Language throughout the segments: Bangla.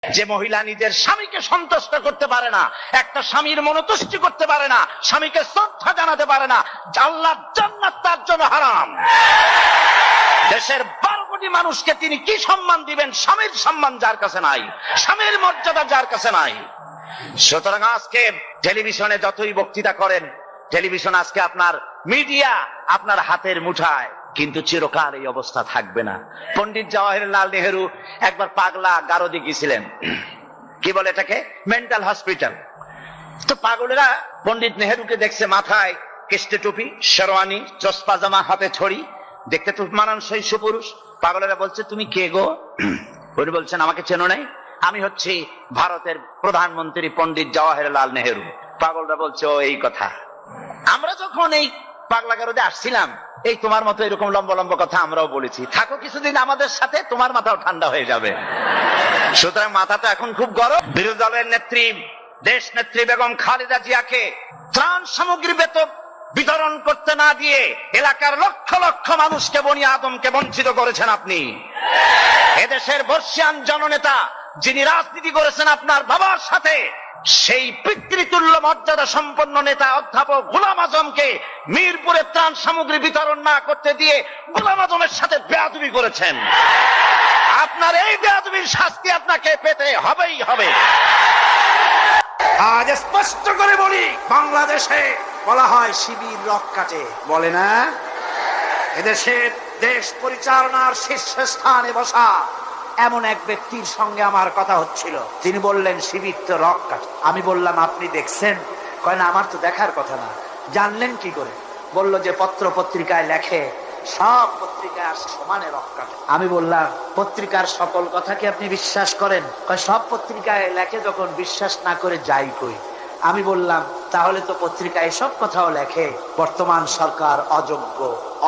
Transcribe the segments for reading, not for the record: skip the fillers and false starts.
যে মহিলা নিজের স্বামীকে সন্তুষ্ট করতে পারে না, একটা স্বামীর মনোতুষ্টি করতে পারে না, স্বামীকে শ্রদ্ধা জানাতে পারে না, আল্লাহর জান্নাত তার জন্য হারাম। দেশের 12 কোটি মানুষকে তিনি কি সম্মান দিবেন? স্বামীর সম্মান যার কাছে নাই, স্বামীর মর্যাদা যার কাছে নাই। সুতরাং আজকে টেলিভিশনে যতই বক্তৃতা করেন, টেলিভিশন আজকে আপনার মিডিয়া আপনার হাতের মুঠায়, কিন্তু চিরকাল এই অবস্থা থাকবে না। পণ্ডিত জওয়াহরলাল নেহেরু একবার পাগলা গারদে গিয়েছিলেন, কি বলে এটাকে, মেন্টাল হসপিটাল। তো পাগলেরা পণ্ডিত নেহেরুকে দেখছে মাথায় কেস্টে টুপি, শেরওয়ানি, চশমা জামা, হাতে ছড়ি, দেখতে তো মানানসই সুপুরুষ। পাগলেরা বলছে তুমি কে গো? উনি বলছেন আমাকে চেনো নাই, আমি হচ্ছি ভারতের প্রধানমন্ত্রী পণ্ডিত জওয়াহরলাল নেহেরু। পাগলরা বলছে ও এই কথা। আমরা যখন এই পাগলা গারদে আসছিলাম, এই তোমার মতো এরকম লম্বা লম্বা কথা আমরাও বলেছি, থাকো কিছুদিন আমাদের সাথে, তোমার মাথাও ঠান্ডা হয়ে যাবে। সুতরাং মাথা তো এখন খুব গরম। বিরোধী দলের নেত্রী, দেশ নেত্রী বেগম খালেদা জিয়াকে ত্রাণ সামগ্রী বিতরণ করতে না দিয়ে এলাকার লক্ষ লক্ষ মানুষকে, বনি আদমকে বঞ্চিত করেছেন আপনি। এদেশের বর্ষিয়ান জননেতা যিনি রাজনীতি করেছেন আপনার বাবার সাথে, সেই পিতৃতুল্য মর্যাদা সম্পন্ন নেতা অধ্যাপক গোলাম আজমকে মিরপুরে ত্রাণ সামগ্রী বিতরণ না করতে দিয়ে গোলাম আজমের সাথে বেয়াদবি করেছেন। আপনার এই বেয়াদবির শাস্তি আপনাকে পেতে হবেই হবে। আজ স্পষ্ট করে বলি, বাংলাদেশে বলা হয় শিবির রক কাটে, বলে না? এদেশের দেশ পরিচালনার শীর্ষস্থানে বসা এমন এক ব্যক্তির সঙ্গে আমার কথা হচ্ছিল। তিনি বললেন শিবির তো রক কাটে। আমি বললাম আপনি দেখছেন? কয় না, আমার তো দেখার কথা না। জানলেন কি করে? বলল যে পত্র পত্রিকায় লেখে, সব পত্রিকায় আসে সমানে রক কাটে। আমি বললাম পত্রিকার সকল কথা কি আপনি বিশ্বাস করেন? কয় সব পত্রিকায় লেখে, যখন বিশ্বাস না করে যাই কই। আমি বললাম তাহলে তো পত্রিকায় সব কথাও লেখে বর্তমান সরকার অযোগ্য,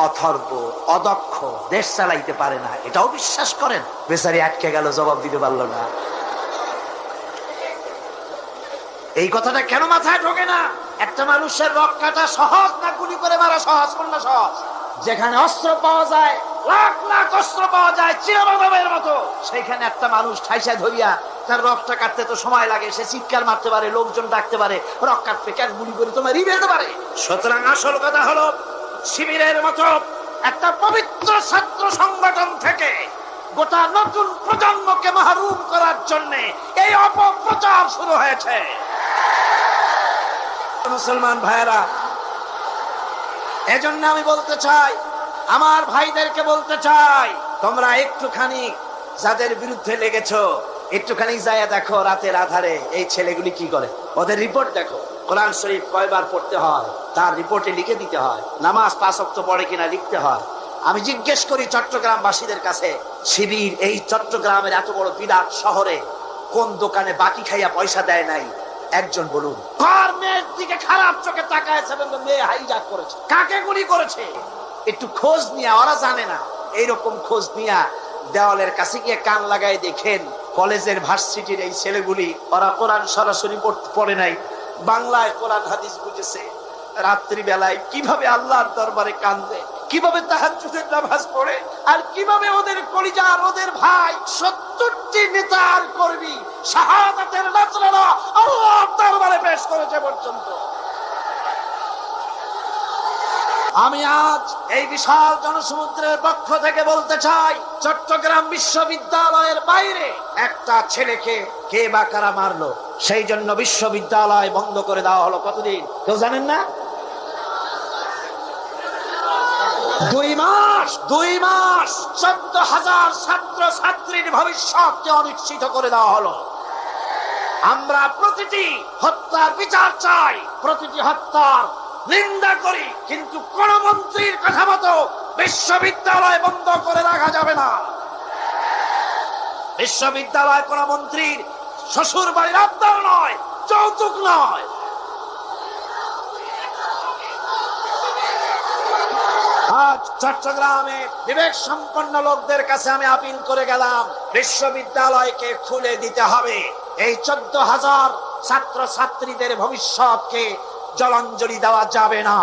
অথর্ব, অদক্ষ, দেশ চালাইতে পারে না, এটাও বিশ্বাস করেন? বেচারি আটকে গেল, জবাব দিতে পারলো না। এই কথাটা কেন মাথায় ঢোকে না? একটা মানুষের রক কাটা সহজ না গুলি করে মারা সহজ? কোনটা সহজ? যেখানে অস্ত্র পাওয়া যায়, লাখ লাখ অস্ত্র পাওয়া যায় চিরবাবের মতো, সেইখানে একটা মানুষ ঠাইসা ধরিয়া তার রক্তটা কাটতে তো সময় লাগে, সে চিৎকার মারতে পারে, লোকজন ডাকতে পারে, রক কাটতে কেন গুলি করে তোমার রিবেতে পারে? সুতরাং আসল কথা হলো, শিবিরের মতো একটা পবিত্র ছাত্র সংগঠন থেকে গোটা নতুন প্রজন্মকে মাহরুম করার জন্য এই অপপ্রচার শুরু হয়েছে। মুসলমান ভাইয়েরা, এজন্য আমি বলতে চাই, আমার ভাইদেরকে বলতে চাই, তোমরা একটুখানি যাদের বিরুদ্ধে লেগেছো, একটুখানি যায়া দেখো রাতের আধারে এই ছেলেগুলি কি করে, ওদের রিপোর্ট দেখো। কোরআন শরীফ কয়বার পড়তে হয় তার রিপোর্টে লিখে দিতে হয়, নামাজ 5 ওয়াক্ত পড়ে কিনা লিখতে হয়। আমি জিজ্ঞেস করি চট্টগ্রামবাসীদের কাছে, শিবির এই চট্টগ্রামের এত বড় বিরাট শহরে কোন দোকানে বাকি খাইয়া পয়সা দেয় নাই? একজন বলুন। কার মেয়ের দিকে খারাপ চোখে তাকায়ছে এবং মেয়ে হাইজাক করেছে? কাকে গুলি করেছে? একটু খোঁজ নিয়ে, ওরা জানে না, এইরকম খোঁজ নিয়ে দেওয়ালের কাছে গিয়ে কান লাগাই দেখেন, কলেজের ভার্সিটির এই ছেলেগুলি, ওরা কোরআন সরাসরি পড়ে নাই, বাংলায় কোরআন হাদিস বুঝেছে, রাত্রি বেলায় কিভাবে আল্লাহর দরবারে কান্দে, কিভাবে তাহাজ্জুদের নামাজ পড়ে, আর কিভাবে ওদের কলিজার, ওদের ভাই 70টি নেতার কর্মী শাহাদাতের নাজরানা আল্লাহর দরবারে পেশ করেছে পর্যন্ত। আমি আজ এই বিশাল জনসমুদ্রের পক্ষ থেকে বলতে চাই, চট্টগ্রাম বিশ্ববিদ্যালয়ের বাইরে একটা ছেলেকে কে বা কারা মারলো, সেই জন্য বিশ্ববিদ্যালয় বন্ধ করে দেওয়া হলো। কতদিন কেউ জানেন না? 2 মাস। 14,000 ছাত্র ছাত্রীর ভবিষ্যৎকে অনিশ্চিত করে দেওয়া হলো। আমরা প্রতিটি হত্যার বিচার চাই, প্রতিটি হত্যার নিন্দা করি, কিন্তু কোন মন্ত্রীর কথা মতো বিশ্ববিদ্যালয় বন্ধ করে রাখা যাবে না। বিশ্ববিদ্যালয় কোন মন্ত্রীর শ্বশুর বাড়ির আবদার নয়, যৌতুক নয়। আজ চট্টগ্রামে বিবেক সম্পন্ন লোকদের কাছে আমি আপিল করে গেলাম, বিশ্ববিদ্যালয়কে খুলে দিতে হবে। এই 14,000 ছাত্র ছাত্রীদের ভবিষ্যৎকে জলাঞ্জলি দেওয়া যাবে না।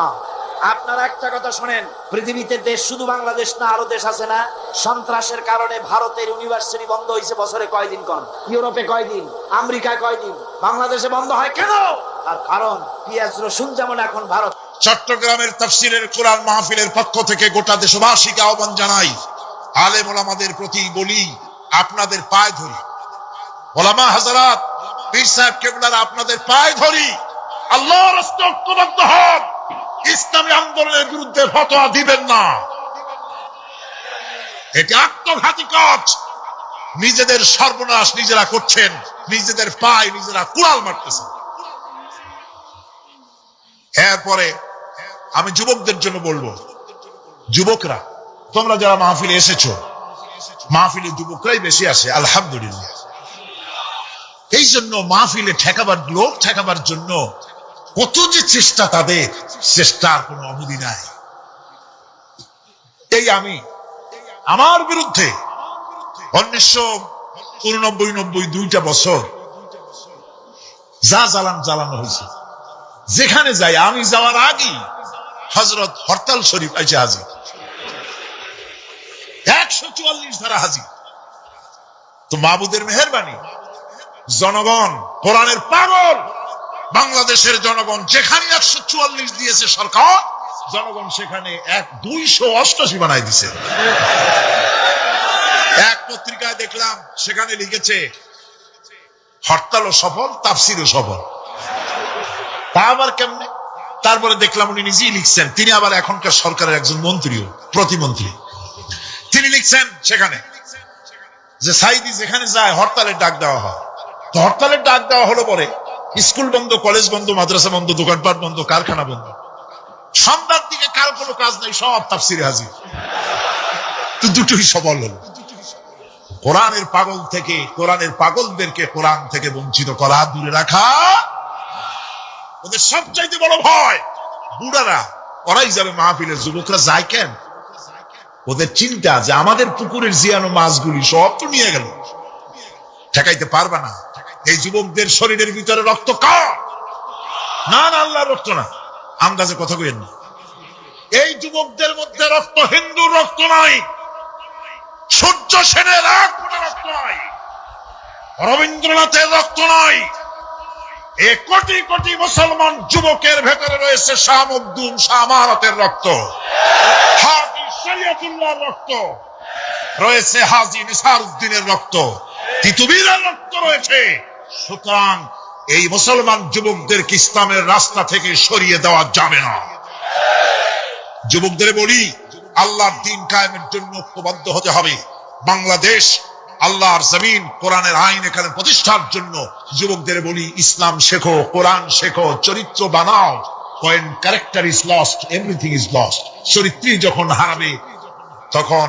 আপনারা একটা কথা শোনেন, পৃথিবীতে দেশ শুধু বাংলাদেশ না, আরো দেশ আছে না? সন্ত্রাসের কারণে ভারতের ইউনিভার্সিটি বন্ধ হয়েছে বছরে কয়দিন? কোন ইউরোপে কয়দিন, আমেরিকায় কয়দিন, বাংলাদেশে বন্ধ হয় কেন? আর কারণ পেঁয়াজ রসুন যেমন এখন ভারত। চট্টগ্রামের তাফসীরের কোরআন মাহফিলের পক্ষ থেকে গোটা দেশবাসীকে আহ্বান জানাই, আলেম ওলামাদের প্রতি বলি, আপনাদের পায়ে ধরি, ওলামা হাজারাত, পীর সাহেব কেবলার আপনাদের পায়ে ধরি, আল্লাহর রাস্তায় ঐক্যবদ্ধ হন, ইসলামী আন্দোলনের বিরুদ্ধে ফতোয়া দিবেন না। এটি আত্মঘাতী কাজ। নিজেদের সর্বনাশ নিজেরা করছেন, নিজেদের পায়ে নিজেরা কুড়াল মারতেছেন। এরপরে আমি যুবকদের জন্য বলবো, যুবকরা তোমরা যারা মাহফিলে এসেছো, মাহফিলে যুবকরাই বেশি আসে আলহামদুলিল্লাহ। এই জন্য মাহফিলে লোক ঠেকাবার জন্য কত যে চেষ্টা, তাদের চেষ্টার কোনো অবধি নাই। এই আমি আমার বিরুদ্ধে 1989-90 দুইটা বছর যা জ্বালানো হয়েছে, যেখানে যাই আমি যাওয়ার আগে হযরত হরতাল শরীফ আইসে হাজির, 144 ধারা হাজির। তো মাহবুদের মেহেরবানি, জনগণ কোরআনের পাগল, বাংলাদেশের জনগণ যেখানে 144 দিয়েছে সরকার, জনগণ সেখানে 288 বানাই দিছে। এক পত্রিকায় দেখলাম সেখানে লিখেছে হরতালও সফল, তাফসীরও সফল। তা আবার কেমনে? তারপরে দেখলাম উনি নিজেই লিখছেন, তিনি আবার এখনকার সরকারের একজন মন্ত্রীও, প্রতিমন্ত্রী। তিনি লিখছেন সেখানে যে সাইদি যেখানে যায় হরতালের ডাক দেওয়া হয়। তো হরতালের ডাক দেওয়া হলো পরে স্কুল বন্ধ, কলেজ বন্ধ, মাদ্রাসা বন্ধ, দোকানপাট বন্ধ, কারখানা বন্ধ। সন্ধ্যার দিকে কারো কোনো কাজ নাই, সব তাফসীরে হাজির। তো দুটোই সফল হলো। কোরআনের পাগল থেকে, কোরআনের পাগলদেরকে কোরআন থেকে বঞ্চিত করা, দূরে রাখা ওদের সবচাইতে বড় ভয়। বুড়ারা ওরাই যাবে মাহফিলে, যুবকরা যায় কেন? ওদের চিন্তা যে আমাদের পুকুরের জিয়ানো মাছগুলি সব তো নিয়ে গেল, ঠেকাইতে পারবে না। এই যুবকদের শরীরের ভিতরে রক্ত কার? না না, আল্লাহর রক্ত না, আন্দাজে কথা কইেন না। এই যুবকদের মধ্যে রক্ত হিন্দুর রক্ত নয়, সূর্য সেনের এক ফোঁটা রক্ত নয়, রবীন্দ্রনাথের রক্ত নয়। এই কোটি কোটি মুসলমান যুবকের ভেতরে রয়েছে শাহ মখদুম, শাহ আমানতের রক্ত, হাজী শরীয়তুল্লাহর রক্ত রয়েছে, হাজী নিসারউদ্দিনের রক্ত, তিতুমীরের রক্ত রয়েছে। সুতরাং এই মুসলমান যুবকদেরকে ইসলামের রাস্তা থেকে সরিয়ে দেওয়া যাবে না। যুবকদের বলি, আল্লাহর দ্বীন কায়েমের জন্য ঐক্যবদ্ধ হতে হবে। বাংলাদেশ আল্লাহর জমিন, কোরআনের আইন এখানে প্রতিষ্ঠার জন্য যুবকদের বলি, ইসলাম শেখো, কোরআন শেখো, চরিত্র বানাও। When character is lost, everything is lost. চরিত্রই যখন হারাবে, তখন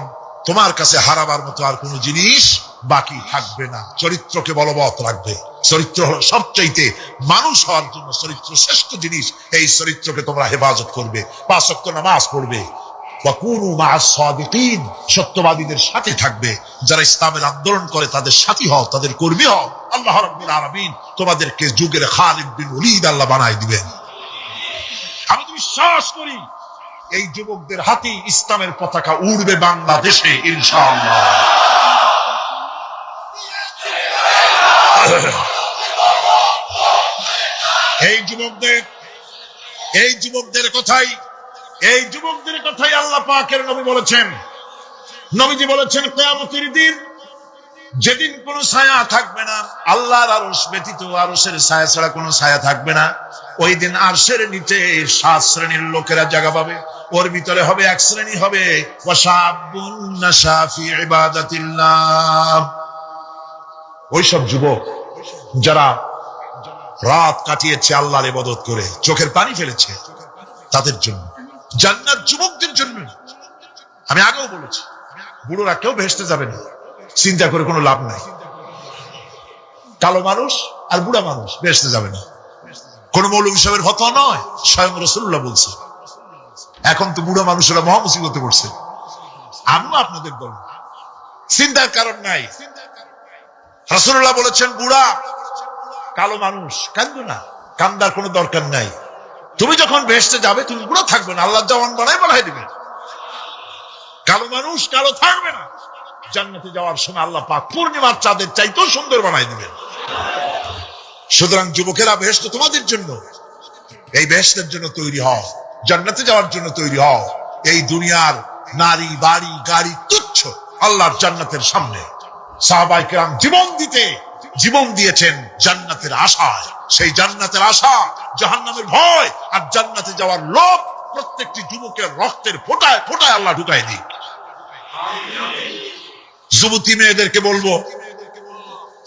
তোমার কাছে হারাবার মতো আর কোনো জিনিস বাকি থাকবে না। চরিত্রকে বলবৎ রাখবে। চরিত্র হলো সবচাইতে, মানুষ হওয়ার জন্য চরিত্র শ্রেষ্ঠ জিনিস। এই চরিত্রকে তোমরা হেফাজত করবে, 5 ওয়াক্ত নামাজ পড়বে, ওয়াকুনু মা'আস সাদিকিন, সত্যবাদীদের সাথে থাকবে। যারা ইসলামের আন্দোলন করে তাদের সাথী হও, তাদের কর্মী হও। আল্লাহ রাব্বুল আলামিন তোমাদেরকে যুগের খালিদ বিন ওলীদ আল্লাহ বানাই দিবেন। আমি তো বিশ্বাস করি এই যুবকদের হাতে ইসলামের পতাকা উড়বে বাংলাদেশে ইনশাআল্লাহ। এই যুবকদের কথাই আল্লাহ পাকের নবী বলেছেন। নবীজি বলেছেন, কিয়ামতের দিন যেদিন কোনো ছায়া থাকবে না, আল্লাহর আরশ ব্যতীত আরশের ছায়া ছাড়া কোনো ছায়া থাকবে না, ওই দিন আরশের নিচে 7 শ্রেণীর লোকেরা জায়গা পাবে। ওর ভিতরে হবে এক শ্রেণী হবে ওয়াশাবুন নাশা ফি ইবাদাতিল্লাহ, ওইসব যুবক যারা রাত কাটিয়েছে আল্লাহর ইবাদত করে, চোখের পানি ফেলেছে, তাদের জন্য জান্নাত যুবকদের জন্য। আমি আগেও বলেছি, বুড়োরা কেউ ভেস্তে যাবে না, চিন্তা করে কোনো লাভ নাই। কালো মানুষ আর বুড়া মানুষ ভেস্তে যাবে না, কোন মৌলভী সাহেবের ফতোয়া নয়, স্বয়ং রাসূলুল্লাহ বলছে। এখন তো বুড়া মানুষেরা মহা মুসিবতে পড়ছে। আমিও আপনাদের বলব, চিন্তার কারণ নাই। রাসূলুল্লাহ বলেছেন, বুড়া কালো মানুষ কান্দো না, কান্দার কোনো দরকার নাই। তুমি যখন বেহেশতে যাবে তুমি বুড়ো থাকবে না, আল্লাহ জওয়ান বানাই দিবেন। কালো মানুষ কালো থাকবে না, জান্নাতে যাওয়ার সময় আল্লাহ পাক পূর্ণিমার চাঁদের চাইতেও সুন্দর বানাই দিবেন। সুতরাং যুবকেরা, বেহেশত তোমাদের জন্য, এই বেহেশতের জন্য তৈরি হও, জান্নাতে যাওয়ার জন্য তৈরি হও। এই দুনিয়ার নারী বাড়ি গাড়ি তুচ্ছ আল্লাহর জান্নাতের সামনে। সাহাবায়ে কেরাম জীবন দিয়েছেন জান্নাতের আশায়। সেই জান্নাতের আশা, জাহান্নামের ভয় আর জান্নাতে যাওয়ার লোভ প্রত্যেকটি যুবকের রক্তের ফোঁটায় ফোঁটায় আল্লাহ ঢুকাই দিক। যুবতী মেয়েদেরকে বলবো,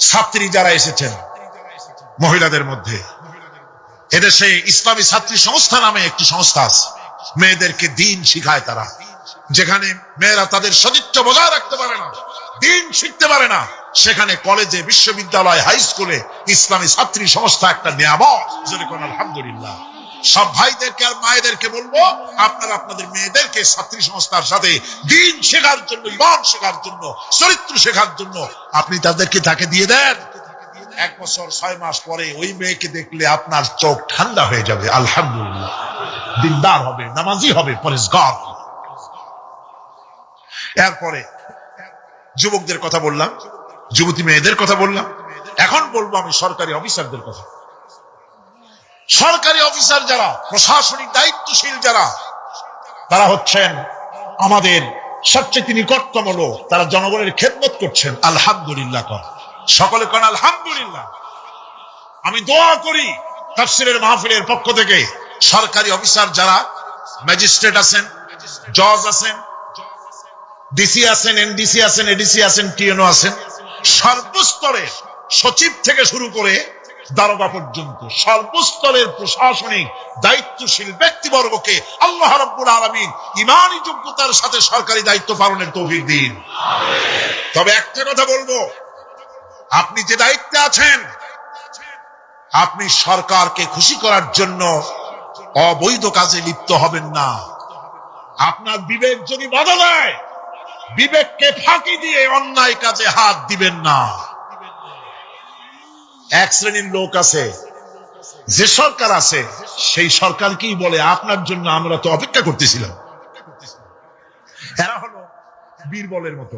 ছাত্রী যারা এসেছেন মহিলাদের মধ্যে, এদেশে ইসলামী ছাত্রী সংস্থা নামে একটি সংস্থা আছে। মেয়েদেরকে দ্বীন শিখায় তারা। যেখানে মেয়েরা তাদের সতীত্ব বজায় রাখতে পারে না, দ্বীন শিখতে পারে না, সেখানে কলেজে, বিশ্ববিদ্যালয়, হাই স্কুলে ইসলামী ছাত্রী সংস্থা একটা নিয়ামত। যেরকম আলহামদুলিল্লাহ। সব ভাইদেরকে আর মায়েদেরকে বলবো, আপনারা আপনাদের মেয়েদেরকে ছাত্রী সংস্থার সাথে দ্বীন শেখার জন্য, ঈমান শেখার জন্য, চরিত্র শেখার জন্য আপনি তাকে দিয়ে দেন। 1 বছর 6 মাস পরে ওই মেয়েকে দেখলে আপনার চোখ ঠান্ডা হয়ে যাবে। আলহামদুলিল্লাহ, দিনদার হবে, নামাজি হবে, পরেজগার। এরপরে যুবকদের কথা বললাম, যুবতী মেয়েদের কথা বললাম, এখন বলবো আমি সরকারি অফিসারদের কথা। সরকারি অফিসার যারা, প্রশাসনিক দায়িত্বশীল যারা, তারা হচ্ছেন আমাদের সবচেয়ে নিকটতম লোক। তারা জনগণের খেদমত করছেন। আলহামদুলিল্লাহ কর, সকলে করেন আলহামদুলিল্লাহ। আমি দোয়া করি তাফসীরের মাহফিলের পক্ষ থেকে সরকারি অফিসার যারা, ম্যাজিস্ট্রেট আছেন, জজ আছেন, ডিসি আছেন, এনডিসি আছেন, এডিসি আছেন, টিএনও আছেন, সর্বস্তরের সচিব থেকে শুরু করে দারোগা পর্যন্ত সর্বস্তরের প্রশাসনিক দায়িত্বশীল ব্যক্তিবর্গকে আল্লাহ রাব্বুল আলামিন ঈমানী যোগ্যতার সাথে সরকারি দায়িত্ব পালনের তৌফিক দিন। তবে একটা কথা বলবো, আপনি যে দায়িত্বে আছেন, আপনি সরকারকে খুশি করার জন্য অবৈধ কাজে লিপ্ত হবেন না। আপনার বিবেক যদি বাধা দেয়, বিবেককে ফাঁকি দিয়ে অন্যায় কাজে হাত দিবেন না। এক শ্রেণীর লোক আছে, যে সরকার আছে সেই সরকার কি বলে, আপনার জন্য আমরা তো অপেক্ষা করতেছিলাম। এরা হলো বীরবলের মতো।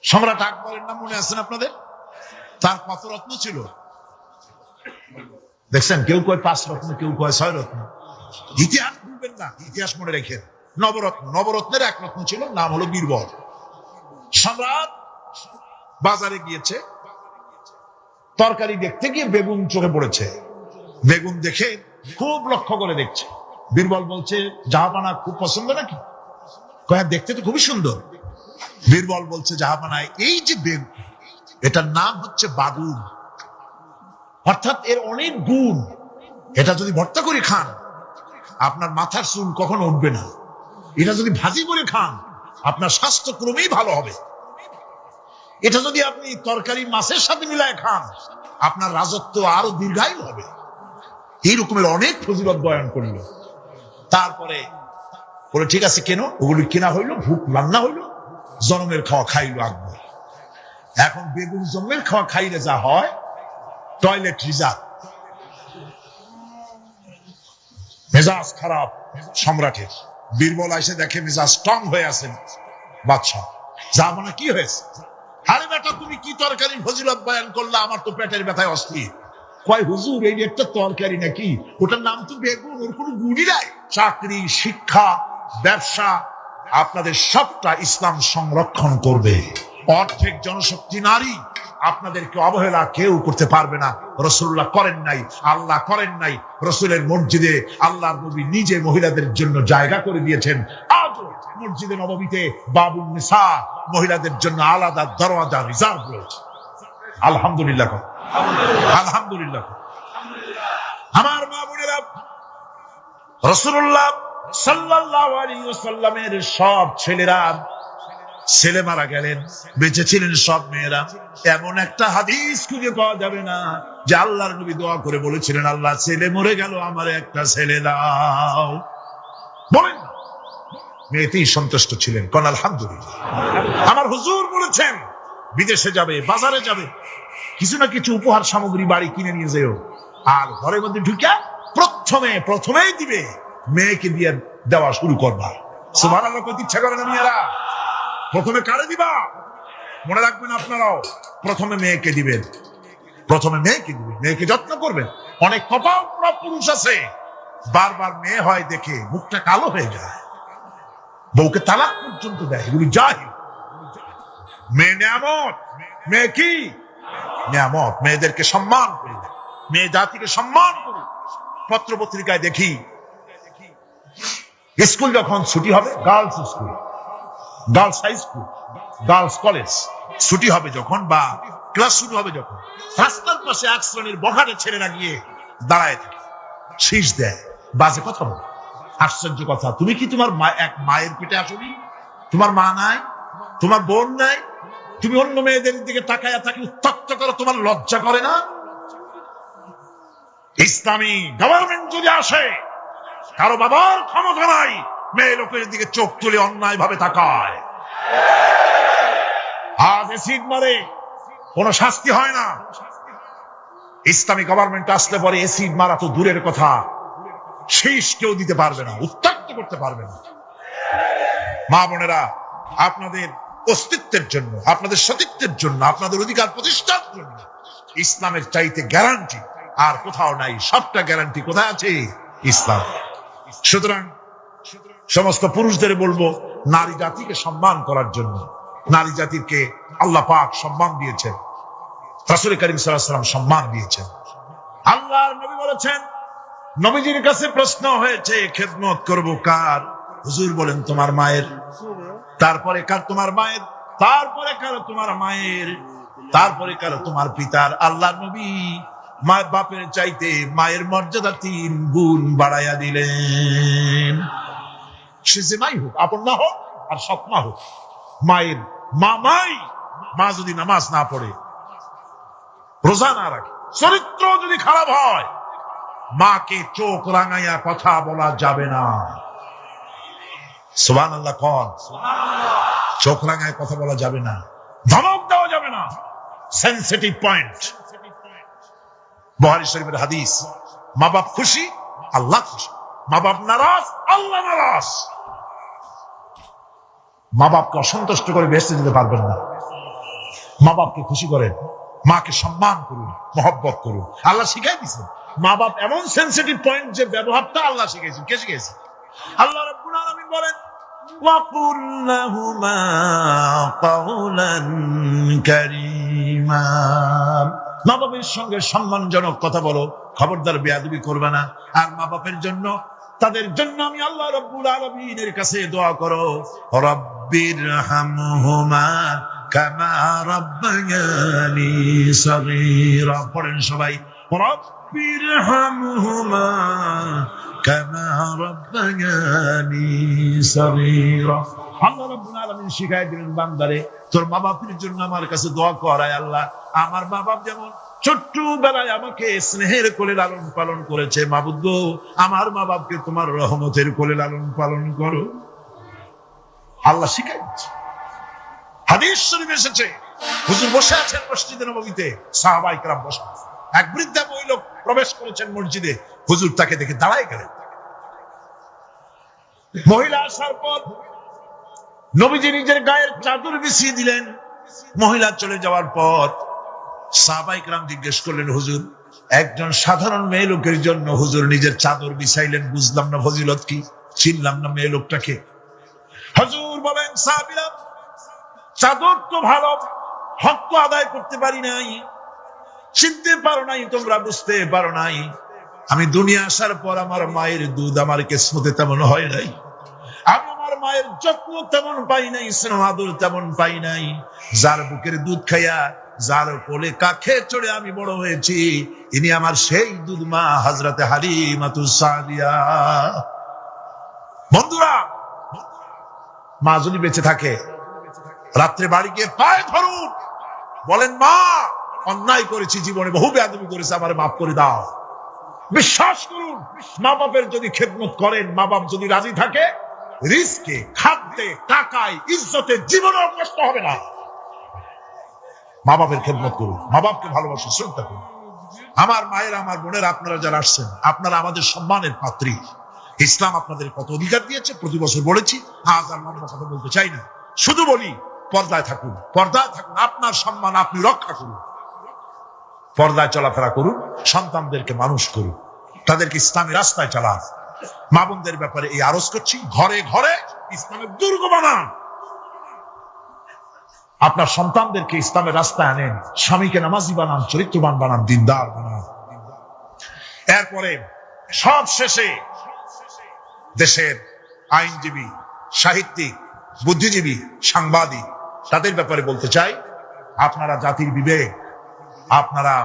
সম্রাট আকবরের নাম মনে আছে না আপনাদের? তার কত রত্ন ছিল দেখছেন? কেউ কয় 5 রত্ন, কেউ কয় 6 রত্ন। ইতিহাস ভুলবেন না, ইতিহাস মনে রেখেন। নবরত্নের 1 রত্ন ছিল, নাম হলো বীরবল। সম্রাট বাজারে গিয়েছে, তরকারি দেখতে গিয়ে বেগুন চোখে পড়েছে। বেগুন দেখে খুব লক্ষ্য করে দেখছে। বীরবল বলছে, জাহাপানা খুব পছন্দ নাকি? কয় দেখতে তো খুবই সুন্দর। বীরবল বলছে, জাহাপানা এই যে বেগুন, এটার নাম হচ্ছে বাগুন, অর্থাৎ এর অনেক গুণ। এটা যদি ভর্তা করে খান, আপনার মাথার চুল কখনো উঠবে না। এটা যদি ভাজি করে খান, আপনার স্বাস্থ্য ক্রমেই ভালো হবে। এটা যদি আপনি তরকারি মাছের সাথে মিলায় খান, আপনার রাজত্ব আরো দীর্ঘায়ু হবে। এই রকমের অনেক ফজিলত বয়ান করল। তারপরে বলে, ঠিক আছে কেন? ওগুলি কেনা হইলো, ভুক রান্না হইলো, জন্মের খাওয়া খাইলো আকবর। এখন বেগুন জন্মের খাওয়া খাইলে যা হয়, টয়লেট রিজার্ভ। মেজাজ খারাপ সম্রাটের। বীরবল এসে দেখে মেজাজ স্ট্রং হয়ে আছেন বাদশাহ। জাহাপানা কি হয়েছে? আরে বেটা, তুমি কি তরকারি ফজিলত বয়ান করলে? আমার তো পেটের ব্যথায় অস্থির। কয়, হুজুর এই একটা তরকারি নাকি? ওটার নাম তো বেগুন, ওর কোনো গুণই নাই। চাকরি, শিক্ষা, ব্যবসা, আপনাদের সবটা ইসলাম সংরক্ষণ করবে। অর্ধেক জনশক্তি নারী, আপনাদেরকে অবহেলা কেউ করতে পারবে না। রাসূলুল্লাহ করেন নাই, আল্লাহ করেন নাই। রাসূলের মসজিদে আল্লাহর নবী নিজে মহিলাদের জন্য জায়গা করে দিয়েছেন। আজও মসজিদে নববীতে বাবুন নিসা, মহিলাদের জন্য আলাদা দরওয়াজা রিজার্ভ রয়েছে। আলহামদুলিল্লাহ, আলহামদুলিল্লাহ। আমার মা বোনেরা, রাসূলুল্লাহ সাল্লাল্লাহু আলাইহি ওয়াসাল্লামের সব ছেলে মারা গেলেন, বেঁচে ছিলেন সব মেয়েরা। এমন একটা হাদিস খুঁজে পাওয়া যাবে না যে আল্লাহর নবী দোয়া করে বলেছিলেন, আল্লাহ ছেলে মরে গেল, আমার একটা ছেলে দাও। বলেন, মেয়েতেই সন্তুষ্ট ছিলেন। কোন আলহামদুলিল্লাহ। আমার হুজুর বলেছেন, বিদেশে যাবে, বাজারে যাবে, কিছু না কিছু উপহার সামগ্রী বাড়ি কিনে নিয়ে যেও, আর ঘরের মধ্যে ঢুকে প্রথমেই দিবে মেয়েকে দিয়ে দেওয়া শুরু করবা। সুবহানাল্লাহ কইতে ইচ্ছা করে না মেয়েরা? প্রথমে কারে দিবা? মনে রাখবেন আপনারাও, প্রথমে মেয়েকে দিবেন, প্রথমে মেয়েকে দিবেন, মেয়েকে যত্ন করবেন। অনেক কপাল পোড়া পুরুষ আছে, বারবার মেয়ে হয় দেখে মুখটা কালো হয়ে যায়, বউকে তালাক পর্যন্ত দেয়। এগুলি জাহিল। মেয়ে নিয়ামত, মেয়ে কি নিয়ামত। মেয়েদেরকে সম্মান করে, মেয়ে জাতিকে সম্মান করুন। পত্র পত্রিকায় দেখি স্কুল যখন ছুটি হবে, girls school, girls high school, girls college ছুটি হবে যখন, বা ক্লাস শুরু হবে যখন, রাস্তার পাশে এক শ্রেণীর বখাটে ছেলেরা গিয়ে দাঁড়ায় থাকে, শীষ দেয়, বাজে কথা বলে। আশ্চর্য কথা, তুমি কি তোমার এক মায়ের পেটে আসনি? তোমার মা নাই, তোমার বোন নাই, তুমি অন্য মেয়েদের দিকে তাকায়া তাকে উত্তক্ত করো, তোমার লজ্জা করে না? ইসলামী গভর্নমেন্ট যদি আসে, কারো বাবার ক্ষমতা নাই মেয়ে লোকের দিকে চোখ তুলে অন্যায় ভাবে তাকায়। আজ এসিড মারে, কোন শাস্তি হয় না। ইসলামী গভর্নমেন্ট আসলে পরে এসিড মারা তো দূরের কথা, শীষ কেউ দিতে পারবে না, উত্তক্ত করতে পারবে না। মা বোনেরা, আপনাদের অস্তিত্বের জন্য, আপনাদের সতীত্বের জন্য, আপনাদের অধিকার প্রতিষ্ঠার জন্য ইসলামের চাইতে গ্যারান্টি আর কোথাও নাই। সবটা গ্যারান্টি কোথায় আছে? ইসলাম। সুতরাং সমস্ত পুরুষদের বলবো, নারী জাতিকে সম্মান করার জন্য। নারী জাতিকে আল্লাহ পাক সম্মান দিয়েছেন, রাসূল করিম সাল্লাল্লাহু আলাইহি ওয়াসাল্লাম সম্মান দিয়েছেন। আল্লাহর নবী বলেছেন, নবীজির কাছে প্রশ্ন হয়েছে, খেদমত করব কার? হুজুর বলেন, তোমার মায়ের। তারপরে কার? তোমার মায়ের। তারপরে কার? তোমার মায়ের। তারপরে কার? তোমার পিতার। আল্লাহর নবী মা বাপের চাইতে মায়ের মর্যাদা 3 গুণ বাড়াইয়া দিলেন। সে যে মাই হোক, আপন মা হোক আর সৎ মা হোক, মায়ের মামাই। মা যদি নামাজ না পড়ে, রোজা না রাখে, চরিত্র যদি খারাপ হয়, মাকে চোখ রাঙাইয়া কথা বলা যাবে না। সুবহানাল্লাহ কোন? চোখ রাঙায় কথা বলা যাবে না, ধমক দেওয়া যাবে না। Sensitive point. বুখারী শরীফের হাদিস, মা বাপ খুশি, আল্লাহ খুশি। মা বাপ নারাজ, আল্লাহ নারাজ। মা বাপকে অসন্তুষ্ট করে বেহেশতে যেতে পারবেন না। মা বাপকে খুশি করেন, মাকে সম্মান করুন, মহব্বত করুন। আল্লাহ শিখাই দিয়েছেন। মা বাপ এমন সেনসিটিভ পয়েন্ট যে ব্যবহারটা আল্লাহ শিখাইছেন। কে শিখাইছে? আল্লাহ রাব্বুল আলামিন বলেন, ওয়াকুল লাহুমা কাওলান কারীমা। মা বাপের সঙ্গে সম্মানজনক কথা বলো, খবরদার বেয়াদবি করবে না। আর মা বাপের জন্য, তাদের জন্য আমি আল্লাহ রাব্বুল আলামিনের কাছে দোয়া করো, রব্বিরহামহুমা কামা রাব্বায়ানি সগীরা। পড়েন সবাই, রব্বিরহামহুমা কামা রাব্বায়ানি সগীরা। আল্লাহ রাব্বুল আলামিন শিখায় দিলেন, বান্দারে তোর মা বাপের জন্য আমার কাছে দোয়া করায়। আল্লাহ, আমার মা বাপ যেমন ছোট্টবেলায় আমাকে স্নেহের কোলে লালন পালন করেছে, মাবুদ গো, আমার মা বাপকে তোমার রহমতের কোলে লালন পালন করো। আল্লাহ শিখাই দিচ্ছে। হাদিস শরীফে এসেছে, হুজুর বসে আছেন মসজিদে নববীতে, সাহাবায়ে কেরাম বসে। এক বৃদ্ধা মহিলা প্রবেশ করেছেন মসজিদে, হুজুর তাকে দেখে দাঁড়ায় গেলেন। মহিলা আসার পর নবীজি নিজের গায়ের চাদর বিছিয়ে দিলেন। মহিলা চলে যাওয়ার পর সাহাবায়ে কেরাম জিজ্ঞেস করলেন, হুজুর, একজন সাধারণ মেয়ে লোকের জন্য হুজুর নিজের চাদর বিছাইলেন, বুঝলাম না ফজিলত কি, চিনলাম না মেয়ে লোকটাকে। হুজুর বলেন, সাহাবীরা, চাদর তো ভালো, হক তো আদায় করতে পারি নাই, চিনতে পারো নাই, তোমরা বুঝতে পারো নাই। আমি দুনিয়া আসার পর আমার মায়ের দুধ আমার কিসমতে তেমন হয় নাই, আমি আমার মায়ের যত্ন তেমন পাই নাই, স্নেহ আদর তেমন পাই নাই। যার বুকের দুধ খাইয়া, যার কোলে কাখে চড়ে আমি বড় হয়েছি, ইনি আমার সেই দুধ মা হযরতে হালিমাতুস সাদিয়া। বন্ধুরা, মা যদি বেঁচে থাকে, রাত্রে বাড়ি গিয়ে পায়ে ধরুন, বলেন, মা অন্যায় করেছি, জীবনে বহু বেয়াদবি করেছি, আমার মাফ করে দাও। বিশ্বাস করুন, মা বাপের যদি খেদমত করেন, মা বাপ যদি রাজি থাকে, রিজকে, খাদ্যে, টাকায়, ইজ্জতে জীবনেও কষ্ট হবে না। মা বাপের খেদমত করুন, মা বাপকে ভালোবাসুন, শ্রদ্ধা করুন। আমার মায়ের, আমার বোনের, আপনারা যারা আসছেন, আপনারা আমাদের সম্মানের পাত্রী। ইসলাম আপনাদের কত অধিকার দিয়েছে প্রতি বছর বলেছি, আজ আর লম্বা কথা বলতে চাই না, শুধু বলি পর্দায় থাকুন, পর্দায় থাকুন, আপনার সম্মান আপনি রক্ষা করুন, পর্দায় চলাফেরা করুন, সন্তানদেরকে মানুষ করুন, তাদেরকে ইসলামী রাস্তায় চালান। মা বোনদের ব্যাপারে এই আরজ করছি, ঘরে ঘরে ইসলামের দুর্গ বানান, আপনার সন্তানদেরকে ইসলামের রাস্তায় আনেন, স্বামীকে নামাজি বানান, চরিত্রবান বানান, দিনদার বানান। এরপরে সব শেষে দেশের আইনজীবী, সাহিত্যিক, বুদ্ধিজীবী, সাংবাদিক, তাদের ব্যাপারে বলতে চাই, আপনারা জাতির বিবেক, আপনারা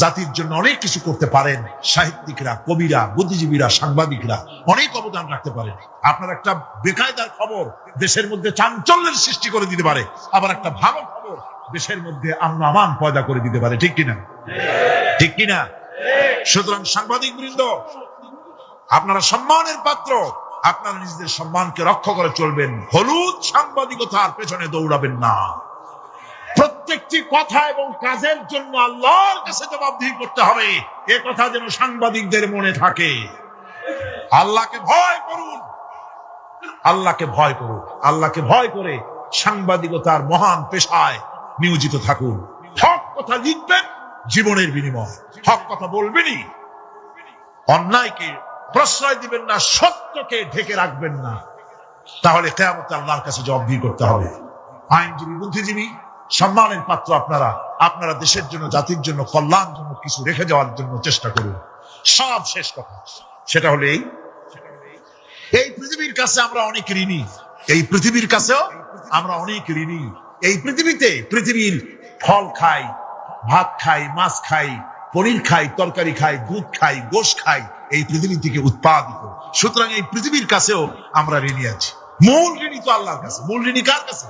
জাতির জন্য অনেক কিছু করতে পারেন। সাহিত্যিকরা, কবিরা, বুদ্ধিজীবীরা, সাংবাদিকরা অনেক অবদান রাখতে পারেন। আপনার একটা বেকায়দার খবর দেশের মধ্যে চাঞ্চল্যের সৃষ্টি করে দিতে পারে, আবার একটা ভালো খবর দেশের মধ্যে আমন আমান পয়দা করে দিতে পারে। ঠিক কিনা? ঠিক কিনা? সুতরাং সাংবাদিক বৃন্দ, আপনারা সম্মানের পাত্র, আপনারা নিজেদের সম্মানকে রক্ষা করে চলবেন, হলুদ সাংবাদিকতার পেছনে দৌড়াবেন না। প্রত্যেকটি কথা এবং কাজের জন্য আল্লাহর কাছে জবাবদিহি করতে হবে, এ কথা যেন সাংবাদিকদের মনে থাকে। আল্লাহকে ভয় করুন, আল্লাহকে ভয় করুন, আল্লাহকে ভয় করে সাংবাদিকতার মহান পেশায় নিয়োজিত থাকুন। হক কথা লিখবেন, জীবনের বিনিময় হক কথা বলবেনই, অন্যায়কে প্রশ্রয় দিবেন না, সত্যকে ঢেকে রাখবেন না, তাহলে কিয়ামতে আল্লাহর কাছে জবাবদিহি করতে হবে। আইনজীবী, বুদ্ধিজীবী, সম্মানের পাত্র আপনারা, আপনারা দেশের জন্য, জাতির জন্য, কল্যাণ জন্য কিছু রেখে যাওয়ার জন্য চেষ্টা করুন। সব শেষ কথা সেটা হলে এই পৃথিবীর কাছে আমরা অনেক ঋণী, এই পৃথিবীর কাছেও আমরা অনেক ঋণী। এই পৃথিবীতে পৃথিবীর ফল খাই, ভাত খাই, মাছ খাই, পনির খাই, তরকারি খাই, দুধ খাই, গোশ খাই, এই পৃথিবী থেকে উৎপাদিত। সুতরাং এই পৃথিবীর কাছেও আমরা ঋণী আছি। মূল ঋণী তো আল্লাহর কাছে। মূল ঋণী কার কাছে?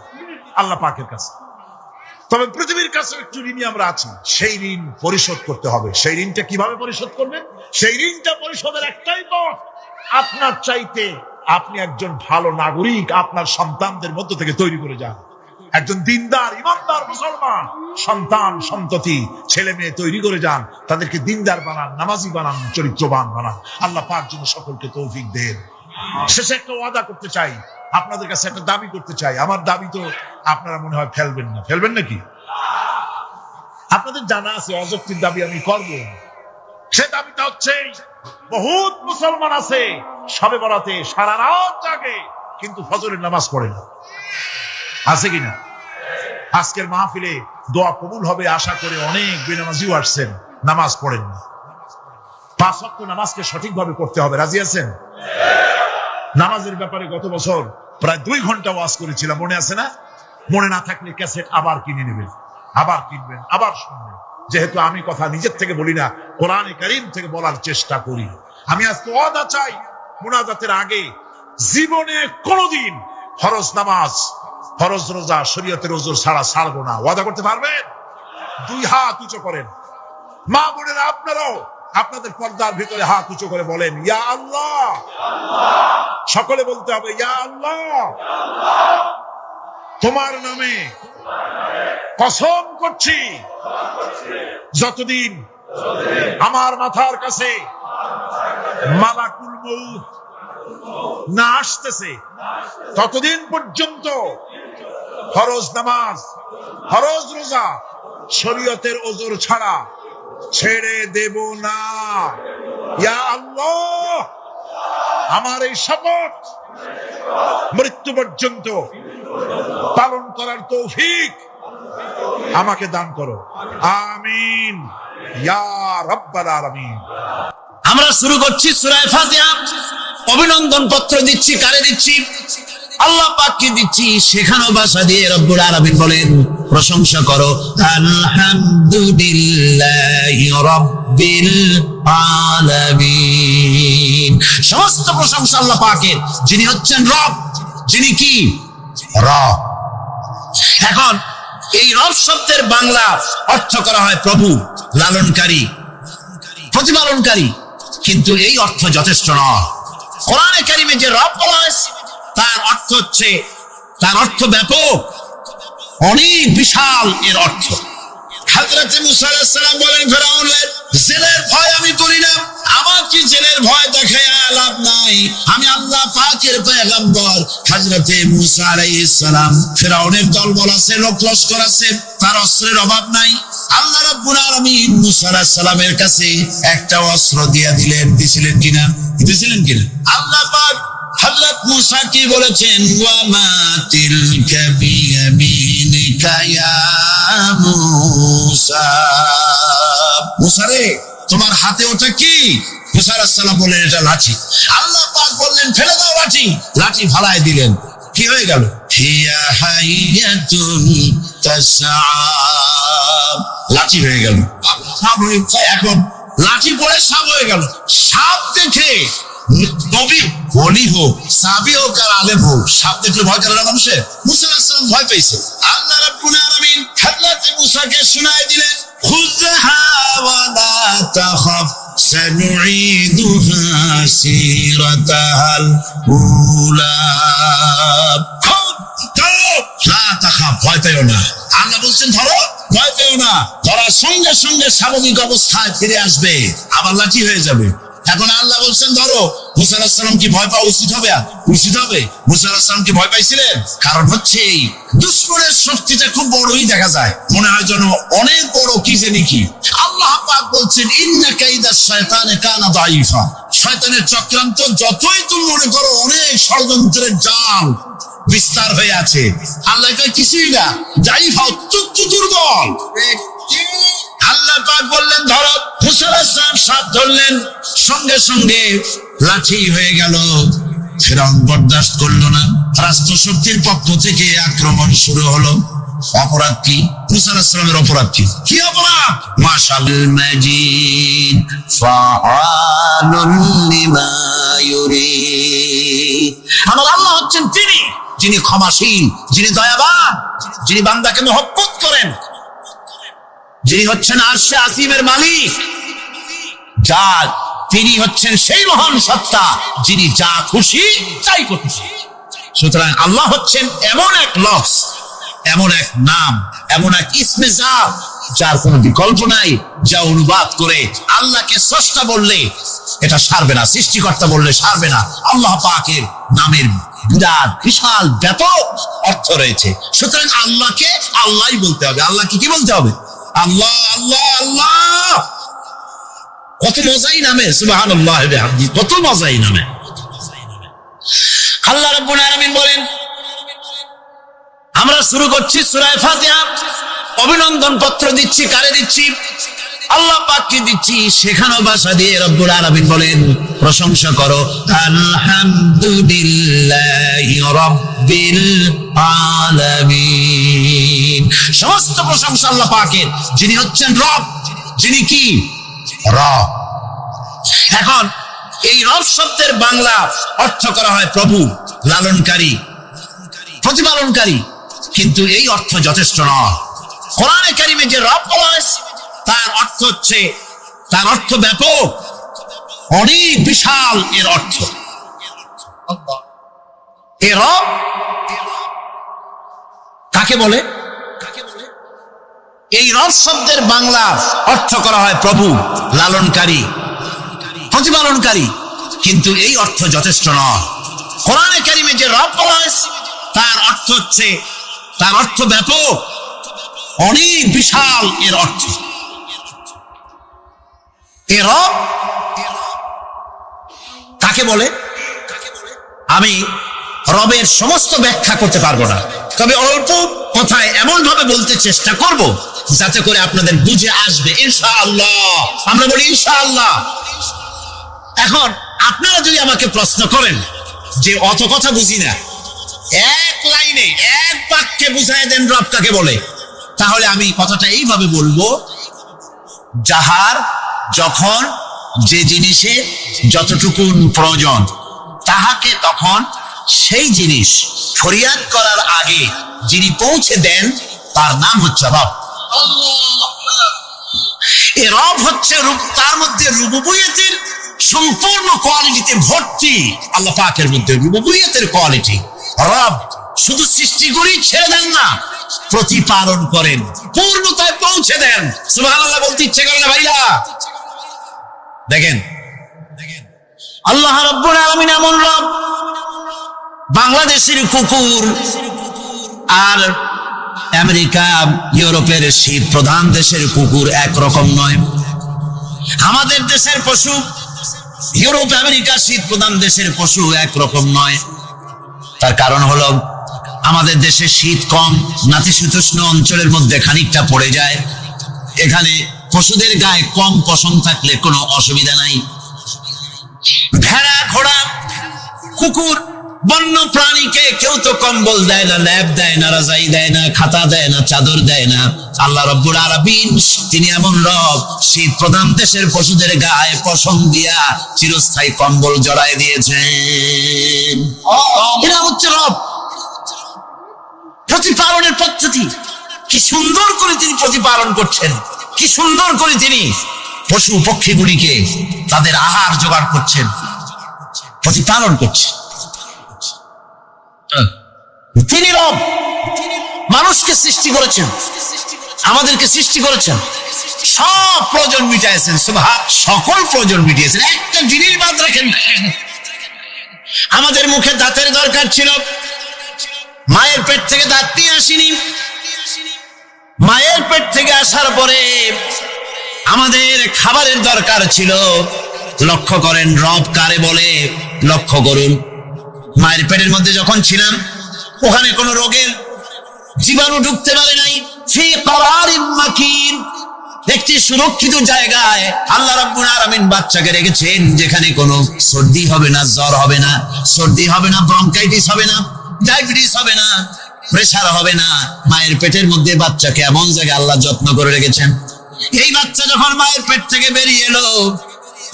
আল্লাহ পাকের কাছে। তবে পৃথিবীর কাছে একটু ঋণী আমরা আছি, সেই ঋণ পরিশোধ করতে হবে। সেই ঋণটা কিভাবে পরিশোধ করবেন? সেই ঋণটা পরিশোধের একটাই পথ, আপনার চাইতে আপনি একজন ভালো নাগরিক আপনার সন্তানদের মধ্য থেকে তৈরি করে যান। একজন দিনদার, ইমানদার মুসলমান সন্তান, সন্ততি, ছেলে মেয়ে তৈরি করে যান, তাদেরকে দিনদার বানান, নামাজি বানান, চরিত্রবান বানান। আল্লাহ পাক যেন সকলকে তৌফিক দেন। শেষে একটা ওয়াদা করতে চাই, আপনাদের কাছে একটা দাবি করতে চাই। আমার দাবি তো আপনারা মনে হয় ফেলবেন না, ফেলবেন নাকি? আপনাদের জানা আছে অযৌক্তিক দাবি আমি করব। সে দাবিটা হচ্ছে, বহুত মুসলমান আছে শবে বরাতে সারা রাত জাগে কিন্তু ফজরের নামাজ পড়ে না। আছে কিনা? আজকের মাহফিলে দোয়া কবুল হবে আশা করে অনেক বেনামাজিও আসছেন, নামাজ পড়েন না। 5 ওয়াক্ত নামাজকে সঠিকভাবে করতে হবে, রাজি আছেন? নামাজের ব্যাপারে গত বছর প্রায় 2 ঘন্টা ওয়াজ করেছিলাম, মনে আছে না? মনে না থাকলে ক্যাসেট আবার কিনে নেবেন, আবার কিনবেন, আবার শুনবেন। যেহেতু আমি কথা নিজের থেকে বলি না, কোরআনে কারীম থেকে বলার চেষ্টা করি। আমি আজকে ওয়াদা চাই, মুনাজাতের আগে জীবনে কোনোদিন ফরজ নামাজ, ফরজ রোজা, শরীয়তের ওজর ছাড়া ছাড়বো না। ওয়াদা করতে পারবেন? 2 হাত উঁচু করেন। মা বোনেরা আপনারাও আপনাদের পর্দার ভিতরে হাত উঁচু করে বলেন, ইয়া আল্লাহ। সকলে বলতে হবে, ইয়া আল্লাহ, তোমার নামে কসম করছি, যতদিন আমার মাথার কাছে মালাকুল মউত না আসতেছে, ততদিন পর্যন্ত ফরজ নামাজ, ফরজ রোজা, শরীয়তের ওজর ছাড়া ছেড়ে দেব না। ইয়া আল্লাহ, আমার এই শপথ মৃত্যু পর্যন্ত পালন করার তৌফিক আমাকে দান করো। আমিন ইয়া রাব্বাল আলামিন। আমরা শুরু করছি সূরা ফাতিহা। অভিনন্দন পত্র দিচ্ছি, কারে দিচ্ছি? আল্লাহ পাককে দিচ্ছি। সেখানেও ভাষা দিয়ে রব্বুল আলামিন বলেন, প্রশংসা করো, আলহামদুলিল্লাহি রাব্বিল আলামিন। সমস্ত প্রশংসা আল্লাহ পাকের, যিনি হচ্ছেন রব, যিনি কি? রব। এখন এই রব শব্দের বাংলা অর্থ করা হয় প্রভু, লালনকারী, প্রতিপালনকারী, কিন্তু এই অর্থ যথেষ্ট নয়। কোরআনে কারিমে যে রব বলা হয়েছে তার অর্থ হচ্ছে, তার অর্থ ব্যাপক, অনেক বিশাল এর অর্থ। হযরত মুসা আলাইহিস সালাম বলেন ফেরাউনের, ফেরাউনের ভয় দেখায় লাভ নাই। আমি আল্লাহ পাকের পয়গম্বর হযরতে মূসা আলাইহিস সালাম, ফেরাউনের দলবল আছে, লোক লস্কর আছে, তার অস্ত্রের অভাব নাই। আল্লাহ রাব্বুল আলামিন মূসা আলাইহিস সালামের কাছে একটা অস্ত্র দিছিলেন কিনা? আল্লাহ পাক হযরত মূসা কি বলেছেন? ওয়া মা তিলকা বিয়ামিনিকা ইয়া মূসা। মূসা রে, তোমার হাতে ওটা কি? মূসা আলাইহিস সালাম বললেন এটা লাঠি। আল্লাহ পাক বললেন ফেলে দাও লাঠি। লাঠি ফালায় দিলেন, কি হয়ে গেল? হিয়া হাইয়াতুন তাসআ, লাঠি হয়ে গেল। এখন লাঠি পড়ে সাপ হয়ে গেল। সাপ দেখে নবী বলি হোক, সাবি হোক আর আলেম হোক, সাপ দেখলে ভয় করে না মানুষের? মূসা আলাইহিস সালাম ভয় পেয়েছে। আল্লাহ রাব্বুল আলামিন হযরত মূসাকে শোনায় দিলেন, খুযহা ওয়া লা তাখাফ সানুঈদুহা সিরাতাহাল উলা। লা তাখাফ, ভয় পেও না। আল্লাহ বলছেন ধরো, ভয় পেও না। ধরার সঙ্গে সঙ্গে স্বাভাবিক অবস্থায় ফিরে আসবে, আবার লাঠি হয়ে যাবে। এখন আল্লাহ বলছেন ধরো। মূসা আলাইহিস সালাম কি ভয় পাওয়া উচিত হবে? উচিত হবে। মূসা আলাইহিস সালাম কি ভয় পাইছিলেন? কারণ হচ্ছে এই দুশমনের শক্তিটা খুব বড়ই দেখা যায়, মনে হয় যেন অনেক বড় কি জানি কি। আল্লাহ পাক বলছেন ইন্না কাইদা শায়তানে কানা দাঈফা। শয়তানের চক্রান্ত যতই তুমি মনে করো অনেক ষড়যন্ত্রের জাল বিস্তার হয়ে আছে, আল্লাহ কয় কিছুই না, দাঈফা, অত্যন্ত দুর্বল। আল্লাহ পাক বললেন ধরো। মূসা আলাইহিস সালাম সাপ ধরলেন, সঙ্গে সঙ্গে লাঠি হয়ে গেল। ফিরআউন বরদাস্ত করলো না, রাষ্ট্র শক্তির পক্ষ থেকে আক্রমণ শুরু হলো। অপরাধ কি? মূসা আলাইহিস সালামের অপরাধ কি? কি অপরাধ? মাশাআল্লাহ মাজিদ ফাআলুন লিমা ইউরিদ। আমার আল্লাহ হচ্ছেন তিনি যিনি ক্ষমাশীল, যিনি দয়াবান, যিনি বান্দাকে মহব্বত করেন, যিনি হচ্ছেন আরশে আসিমের মালিক। তিনি হচ্ছেন সেই মহান সত্তা যিনি যা খুশি তাই করতেছেন। সুতরাং আল্লাহ হচ্ছেন এমন এক লফজ, এমন এক নাম, এমন এক ইসমে জাত যার কোনো বিকল্প নাই, যা অনুবাদ করে আল্লাহকে স্রষ্টা বললে এটা সারবে না, সৃষ্টিকর্তা বললে সারবে না। আল্লাহ পাকের নামের বিরাট বিশাল ব্যাপক অর্থ রয়েছে। সুতরাং আল্লাহকে আল্লাহই বলতে হবে। আল্লাহকে কি বলতে হবে? আল্লাহ আল্লাহ আল্লাহ। কত মজাই নামে, সুবহানাল্লাহ ওয়া বিহামদিহি, কত মজাই নামে। আল্লাহ রাব্বুল আলামিন বলেন, আমরা শুরু করছি সূরা ফাতিহা। অভিনন্দন পত্র দিচ্ছি, কারে দিচ্ছি? আল্লাহ পাককে দিচ্ছি। সেখানেও ভাষা দিয়ে রব্বুল আলামিন বলেন প্রশংসা করো, আলহামদুলিল্লাহি রাব্বিল আলামিন। সমস্ত প্রশংসা আল্লাহ পাকের, যিনি হচ্ছেন রব। যিনি কি? রব। এখন এই রব শব্দের বাংলা অর্থ করা হয় প্রভু, লালনকারী, প্রতিপালনকারী, কিন্তু এই অর্থ যথেষ্ট নয়। কোরআনে কারিমে যে রব বলা হয়েছে তার অর্থ হচ্ছে, তার অর্থ ব্যাপক, অনেক বিশাল এর অর্থ। এ রব কাকে বলে? এই রব শব্দের বাংলা অর্থ করা হয় প্রভু, লালনকারী, প্রতিপালনকারী, কিন্তু এই অর্থ যথেষ্ট নয়। কোরআনে কারিমে যে রব বলা হয়েছে তার অর্থ হচ্ছে, তার অর্থ ব্যাপক, অনেক বিশাল এর অর্থ। এ রব কাকে বলে? আমি রবের সমস্ত ব্যাখ্যা করতে পারবো না, তবে অল্প কথায় এমন ভাবে বলতে চেষ্টা করব যাতে করে আপনাদের বুঝে আসবে ইনশাআল্লাহ। আমরা বলি ইনশাআল্লাহ। এখন আপনারা যদি আমাকে প্রশ্ন করেন যে অত কথা বুঝি না, এক লাইনে এক বাক্যে বুঝায় দেন রব কাকে বলে, তাহলে আমি কথাটা এইভাবে বলবো, যাহার যখন যে জিনিসের যতটুকু প্রয়োজন তাহাকে তখন সেই জিনিস ফরিয়াদ করার আগে যিনি পৌঁছে দেন তার নাম হচ্ছে রব। এ রব হচ্ছে তার মধ্যে রুবুবিয়তের সম্পূর্ণ কোয়ালিটিতে ভর্তি। আল্লাহ পাকের মধ্যে রুবুবিয়তের কোয়ালিটি। রব শুধু সৃষ্টি করেই ছেড়ে দেন না, প্রতিপালন করেন, পূর্ণতায় পৌঁছে দেন। সুবহানাল্লাহ বলতে ইচ্ছে করে না ভাইরা? দেখেন আল্লাহ রাব্বুল আলামিন এমন রব, বাংলাদেশের কুকুর আর আমেরিকা ইউরোপের শীত প্রধান দেশের কুকুর একরকম নয়। আমাদের দেশের পশু ইউরোপ আমেরিকা শীত প্রধান দেশের পশু একরকম নয়। তার কারণ হলো আমাদের দেশে শীত কম, নাতিশীতোষ্ণ অঞ্চলের মধ্যে খানিকটা পড়ে যায়। এখানে পশুদের গায়ে কম পশম থাকলে কোনো অসুবিধা নাই। ভেড়া, ঘোড়া, কুকুর, বন্য প্রাণীকে কেউ তো কম্বল দেয় না, ল্যাব দেয় না, রাজাই দেয় না, খাতা দেয় না, চাদর দেয় না। আল্লাহ রাব্বুল আলামিন তিনি এমন রব, শীত প্রধান দেশের পশুদের গায়ে পশম দিয়া চিরস্থায়ী কম্বল জড়ায় দিয়েছেন। এরা হচ্ছে রব। প্রতিপালনের পদ্ধতি কি সুন্দর করে তিনি প্রতিপালন করছেন, কি সুন্দর করে তিনি পশু পক্ষীগুলিকে তাদের আহার জোগাড় করছেন, প্রতিপালন করছেন। তিনি রব, মানুষকে সৃষ্টি করেছেন, আমাদেরকে সৃষ্টি করেছেন, সব প্রয়োজন মিটাইছেন, সকল প্রয়োজন মিটিয়েছেন, একটা জিনিস বাদ রাখেন। আমাদের মুখে দাঁতের দরকার ছিল, মায়ের পেট থেকে দাঁত নিয়ে আসিনি। মায়ের পেট থেকে আসার পরে আমাদের খাবারের দরকার ছিল। লক্ষ্য করেন রব কারে বলে, লক্ষ্য করুন। মায়ের পেটের মধ্যে যখন ছিলাম ওখানে কোনো রোগের জীবাণু ঢুকতে পারে নাই। ফি করারিন মাকিন, একটি সুরক্ষিত জায়গায় আল্লাহ রাব্বুল আলামিন বাচ্চাকে রেখেছেন, যেখানে কোনো সর্দি হবে না, জ্বর হবে না, সর্দি হবে না, ব্রঙ্কাইটিস হবে না, ডায়াবেটিস হবে না, প্রেসার হবে না। মায়ের পেটের মধ্যে বাচ্চাকে এমন জায়গায় আল্লাহ যত্ন করে রেখেছেন। এই বাচ্চা যখন মায়ের পেট থেকে বেরিয়ে এলো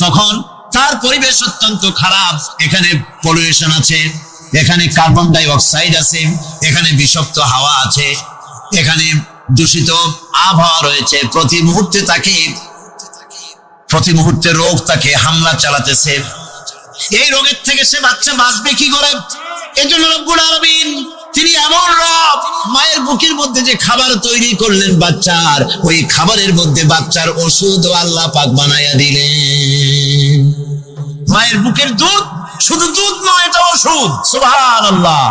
তখন তার পরিবেশ অত্যন্ত খারাপ। এখানে পলিউশন আছে, এখানে কার্বন ডাই অক্সাইড আছে, এখানে বিষাক্ত হাওয়া আছে, এখানে দূষিত আবহাওয়া রয়েছে। প্রতি মুহূর্তে রোগ তাকে হামলা চালাতেছে। এই রোগের থেকে সে বাচ্চা বাঁচবে কি করে? এজন্য রব্বুল আলামিন তিনি এমন রব, মায়ের বুকের মধ্যে যে খাবার তৈরি করলেন বাচ্চার, ওই খাবারের মধ্যে বাচ্চার ওষুধ আল্লাহ পাক বানায়া দিলেন। মায়ের বুকের দুধ শুধু দুধ নয়, এটা ওষুধ। সুবহানাল্লাহ।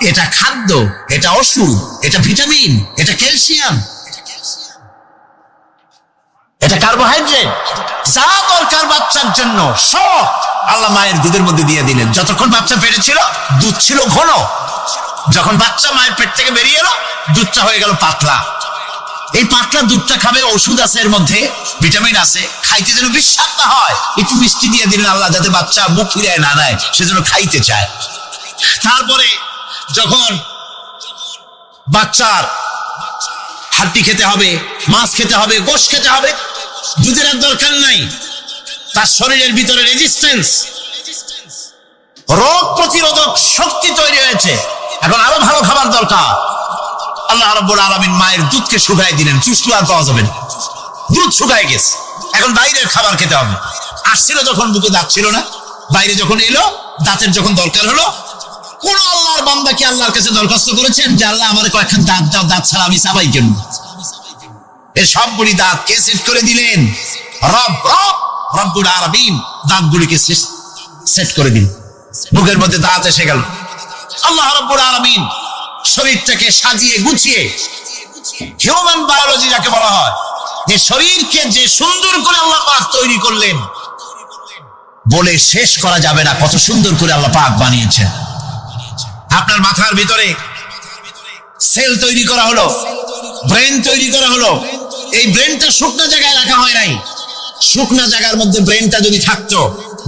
এটা খাদ্য, এটা ওষুধ, এটা ভিটামিন, এটা ক্যালসিয়াম, এটা কার্বোহাইড্রেট, যা দরকার বাচ্চার জন্য সব আল্লাহ মায়ের দুধের মধ্যে দিয়ে দিলেন। যতক্ষণ বাচ্চা পেটে ছিল দুধ ছিল ঘন, যখন বাচ্চা মায়ের পেট থেকে বেরিয়ে এলো দুধটা হয়ে গেল পাতলা। এই পাতলা দুধটা খাবে, ওষুধ আছে এর মধ্যে, ভিটামিন আছে, খাইতে যেন বিশ্বাস না হয় একটু মিষ্টি দিয়ে দিলেন আল্লাহ, যাতে বাচ্চা মুখ ফিরায় না নেয়, সেজন্য খাইতে চায়। তারপরে যখন বাচ্চার হাড্ডি খেতে হবে, মাছ খেতে হবে, গোশ খেতে হবে, দুধের আর দরকার নাই। তার শরীরের ভিতরে রেজিস্ট্যান্স, রোগ প্রতিরোধক শক্তি তৈরি হয়েছে। এখন আরো ভালো খাবার দরকার। আল্লাহ রাব্বুল আলামিন মায়ের দুধকে শুকায় দিলেন, চুষলে আর পাওয়া যাবে না, দুধ শুকায় গেছে। এখন বাইরের খাবার খেতে হবে। আসছিল যখন বুকে দাঁত ছিল না, বাইরে যখন এলো দাঁতের যখন দরকার হলো, কোন আল্লাহর বান্দা কি আল্লাহর কাছে দরখাস্ত করেছেন যে আল্লাহ আমার কয়েকখান দাঁত দাও, দাঁত ছাড়া আমি চাবাই কেন? এই সবগুলি দাঁত কে সেট করে দিলেন? রব্বুল আলামিন দাঁতগুলিকে সেট করে দিন। মুখের মধ্যে দাঁত এসে গেল। আল্লাহ রাব্বুল আলামিন শরীরটাকে সাজিয়ে গুছিয়ে, হিউম্যান বায়োলজি যাকে বলা হয়, এই শরীরকে যে সুন্দর করে আল্লাহ পাক তৈরি করলেন বলে শেষ করা যাবে না, কত সুন্দর করে আল্লাহ পাক বানিয়েছেন। আপনার মাথার ভিতরে সেল তৈরি করা হলো, ব্রেন তৈরি করা হলো। এই ব্রেনটা শুকনো জায়গায় রাখা হয় নাই। শুকনো জায়গার মধ্যে ব্রেনটা যদি থাকতো,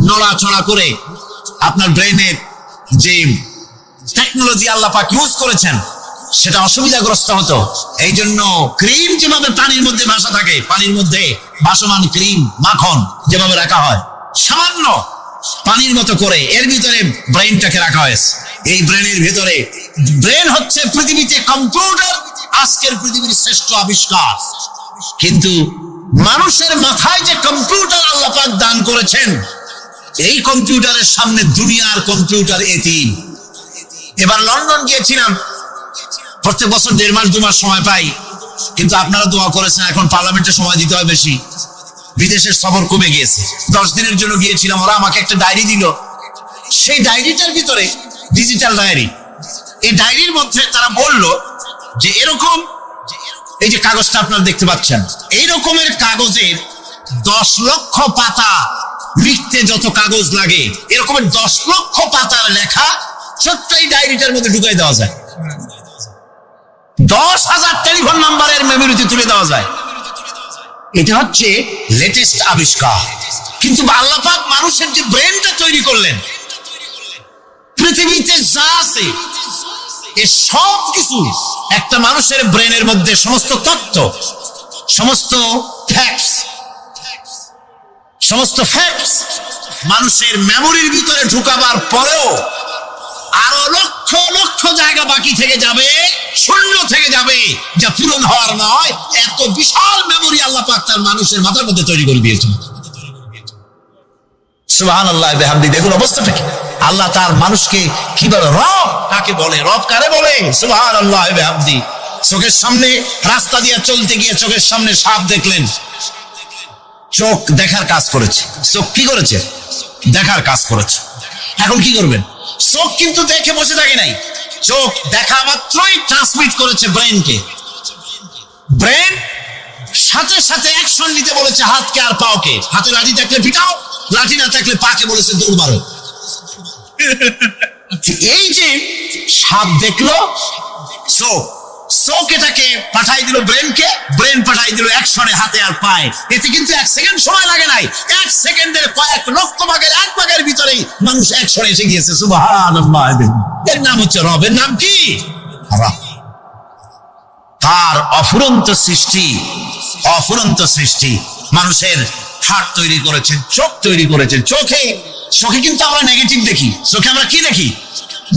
নড়াচড়া করে আপনার ব্রেনের যে টেকনোলজি আল্লাহ পাক ইউজ করেছেন সেটা অসুবিধাগ্রস্ত হতো। এই জন্য ক্রিম যেভাবে পানির মধ্যে ভাসা থাকে, পানির মধ্যে ভাসমান ক্রিম, মাখন যেভাবে রাখা হয়, সামান্য পানির মতো করে এর ভিতরে ব্রেনটাকে রাখা হয়েছে। এই ব্রেনের ভিতরে, ব্রেন হচ্ছে পৃথিবীতে কম্পিউটার, আজকের পৃথিবীর শ্রেষ্ঠ আবিষ্কার। কিন্তু মানুষের মাথায় যে কম্পিউটার আল্লাহ পাক দান করেছেন, এই কম্পিউটারের সামনে দুনিয়ার কম্পিউটার এতিম। এবার লন্ডন গিয়েছিলাম, প্রত্যেক বছর 1.5 মাস 2 মাস সময় পাই, কিন্তু আপনারা দোয়া করেছেন এখন পার্লামেন্টে সময় দিতে হয় বেশি। বিদেশের সফর কমে গিয়েছে, 10 দিনের জন্য গিয়েছিলাম। ওরা আমাকে একটা ডায়েরি দিল, সেই ডায়েরিটার ভিতরে ডিজিটাল ডায়েরি, এই ডায়েরির মধ্যে তারা বলল যে এরকম, এই যে কাগজটা আপনারা দেখতে পাচ্ছেন, এই রকমের কাগজের 10 লক্ষ পাতা লিখতে যত কাগজ লাগে, এরকমের 10 লক্ষ পাতার লেখা ছোট্ট এই ডায়েরিটার মধ্যে ঢুকাই দেওয়া যায়। 10,000 টেলিফোন নাম্বারের মেমোরিতে তুলে দেওয়া যায়। এটা হচ্ছে লেটেস্ট আবিষ্কার। কিন্তু আল্লাহ পাক মানুষের যে ব্রেনটা তৈরি করলেন, পৃথিবীতে যা আছে এ সব কিছু একটা মানুষের ব্রেনের মধ্যে, সমস্ত তথ্য, সমস্ত ফ্যাক্টস মানুষের মেমোরির ভিতরে ঢুকাবার পরেও আরো লক্ষ লক্ষ জায়গা বাকি থেকে যাবে, শূন্য থেকে যাবে, যা পূরণ হওয়ার নয়। এত বিশাল মেমোরি আল্লাহ পাক তার মানুষের মাথার মধ্যে তৈরি করে দিয়েছেন। সুবহানাল্লাহ বিহামদি। দেখুন অবস্থাটা কি। আল্লাহ তার মানুষকে কিভাবে, রব কাকে বলে, রব কারে বলে, সুবহানাল্লাহ বিহামদি। চোখের সামনে রাস্তা দিয়ে চলতে গিয়ে চোখের সামনে সাপ দেখলেন, চোখ দেখার কাজ করেছে। চোখ কি করেছে? দেখার কাজ করেছে। এখন কি করবেন? চোখ কিন্তু দেখে বসে থাকে নাই, চোখ দেখা মাত্রই ট্রান্সমিট করেছে ব্রেনকে। ব্রেন সাথে সাথে অ্যাকশন নিতে বলেছে হাতকে আর পাওকে। হাতে লাঠি থাকলে পিটাও, লাঠি না থাকলে পাকে বলেছে দৌড় মারো। এই যে সাপ দেখলো, চোখ এটাকে পাঠাই দিল ব্রেনকে, ব্রেন পাঠাই দিল অ্যাকশনে হাতে আর পায়ে। এতে কিন্তু 1 সেকেন্ড সময় লাগে নাই, 1 সেকেন্ডের কয়েক লক্ষ ভাগের 1 ভাগের ভিতরেই মানুষ অ্যাকশনে এসে গিয়েছে। সুবহানাল্লাহ। এর নাম হচ্ছে রব। এর নাম কি? রব। তার অফুরন্ত সৃষ্টি মানুষের হার্ট তৈরি করেছেন, চোখ তৈরি করেছেন। চোখে কিন্তু আমরা নেগেটিভ দেখি, চোখে আমরা কি দেখি?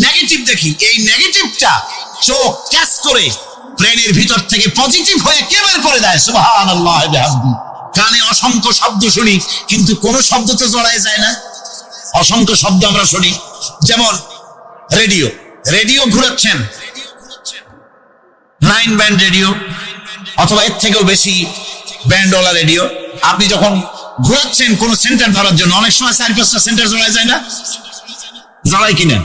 নেগেটিভ দেখি। এই নেগেটিভটা চোখ ক্যাচ করে ব্রেনের ভিতর থেকে পজিটিভ হয়ে কে বের করে দেয়? সুবহানাল্লাহ বিহামদি। কানে অসংখ্য শব্দ শুনি, কিন্তু কোন শব্দ তো জড়ায় যায় না। অসংখ্য শব্দ আমরা শুনি, যেমন রেডিও ঘুরাচ্ছেন, 9 ব্যান্ড রেডিও অথবা এর থেকেও বেশি ব্যান্ডওয়ালা রেডিও। আপনি যখন ঘুরাচ্ছেন কোন সেন্টার ধরার জন্য, অনেক সময় 4-5টা সেন্টার জড়ায় যায় না? জড়ায় কিনা?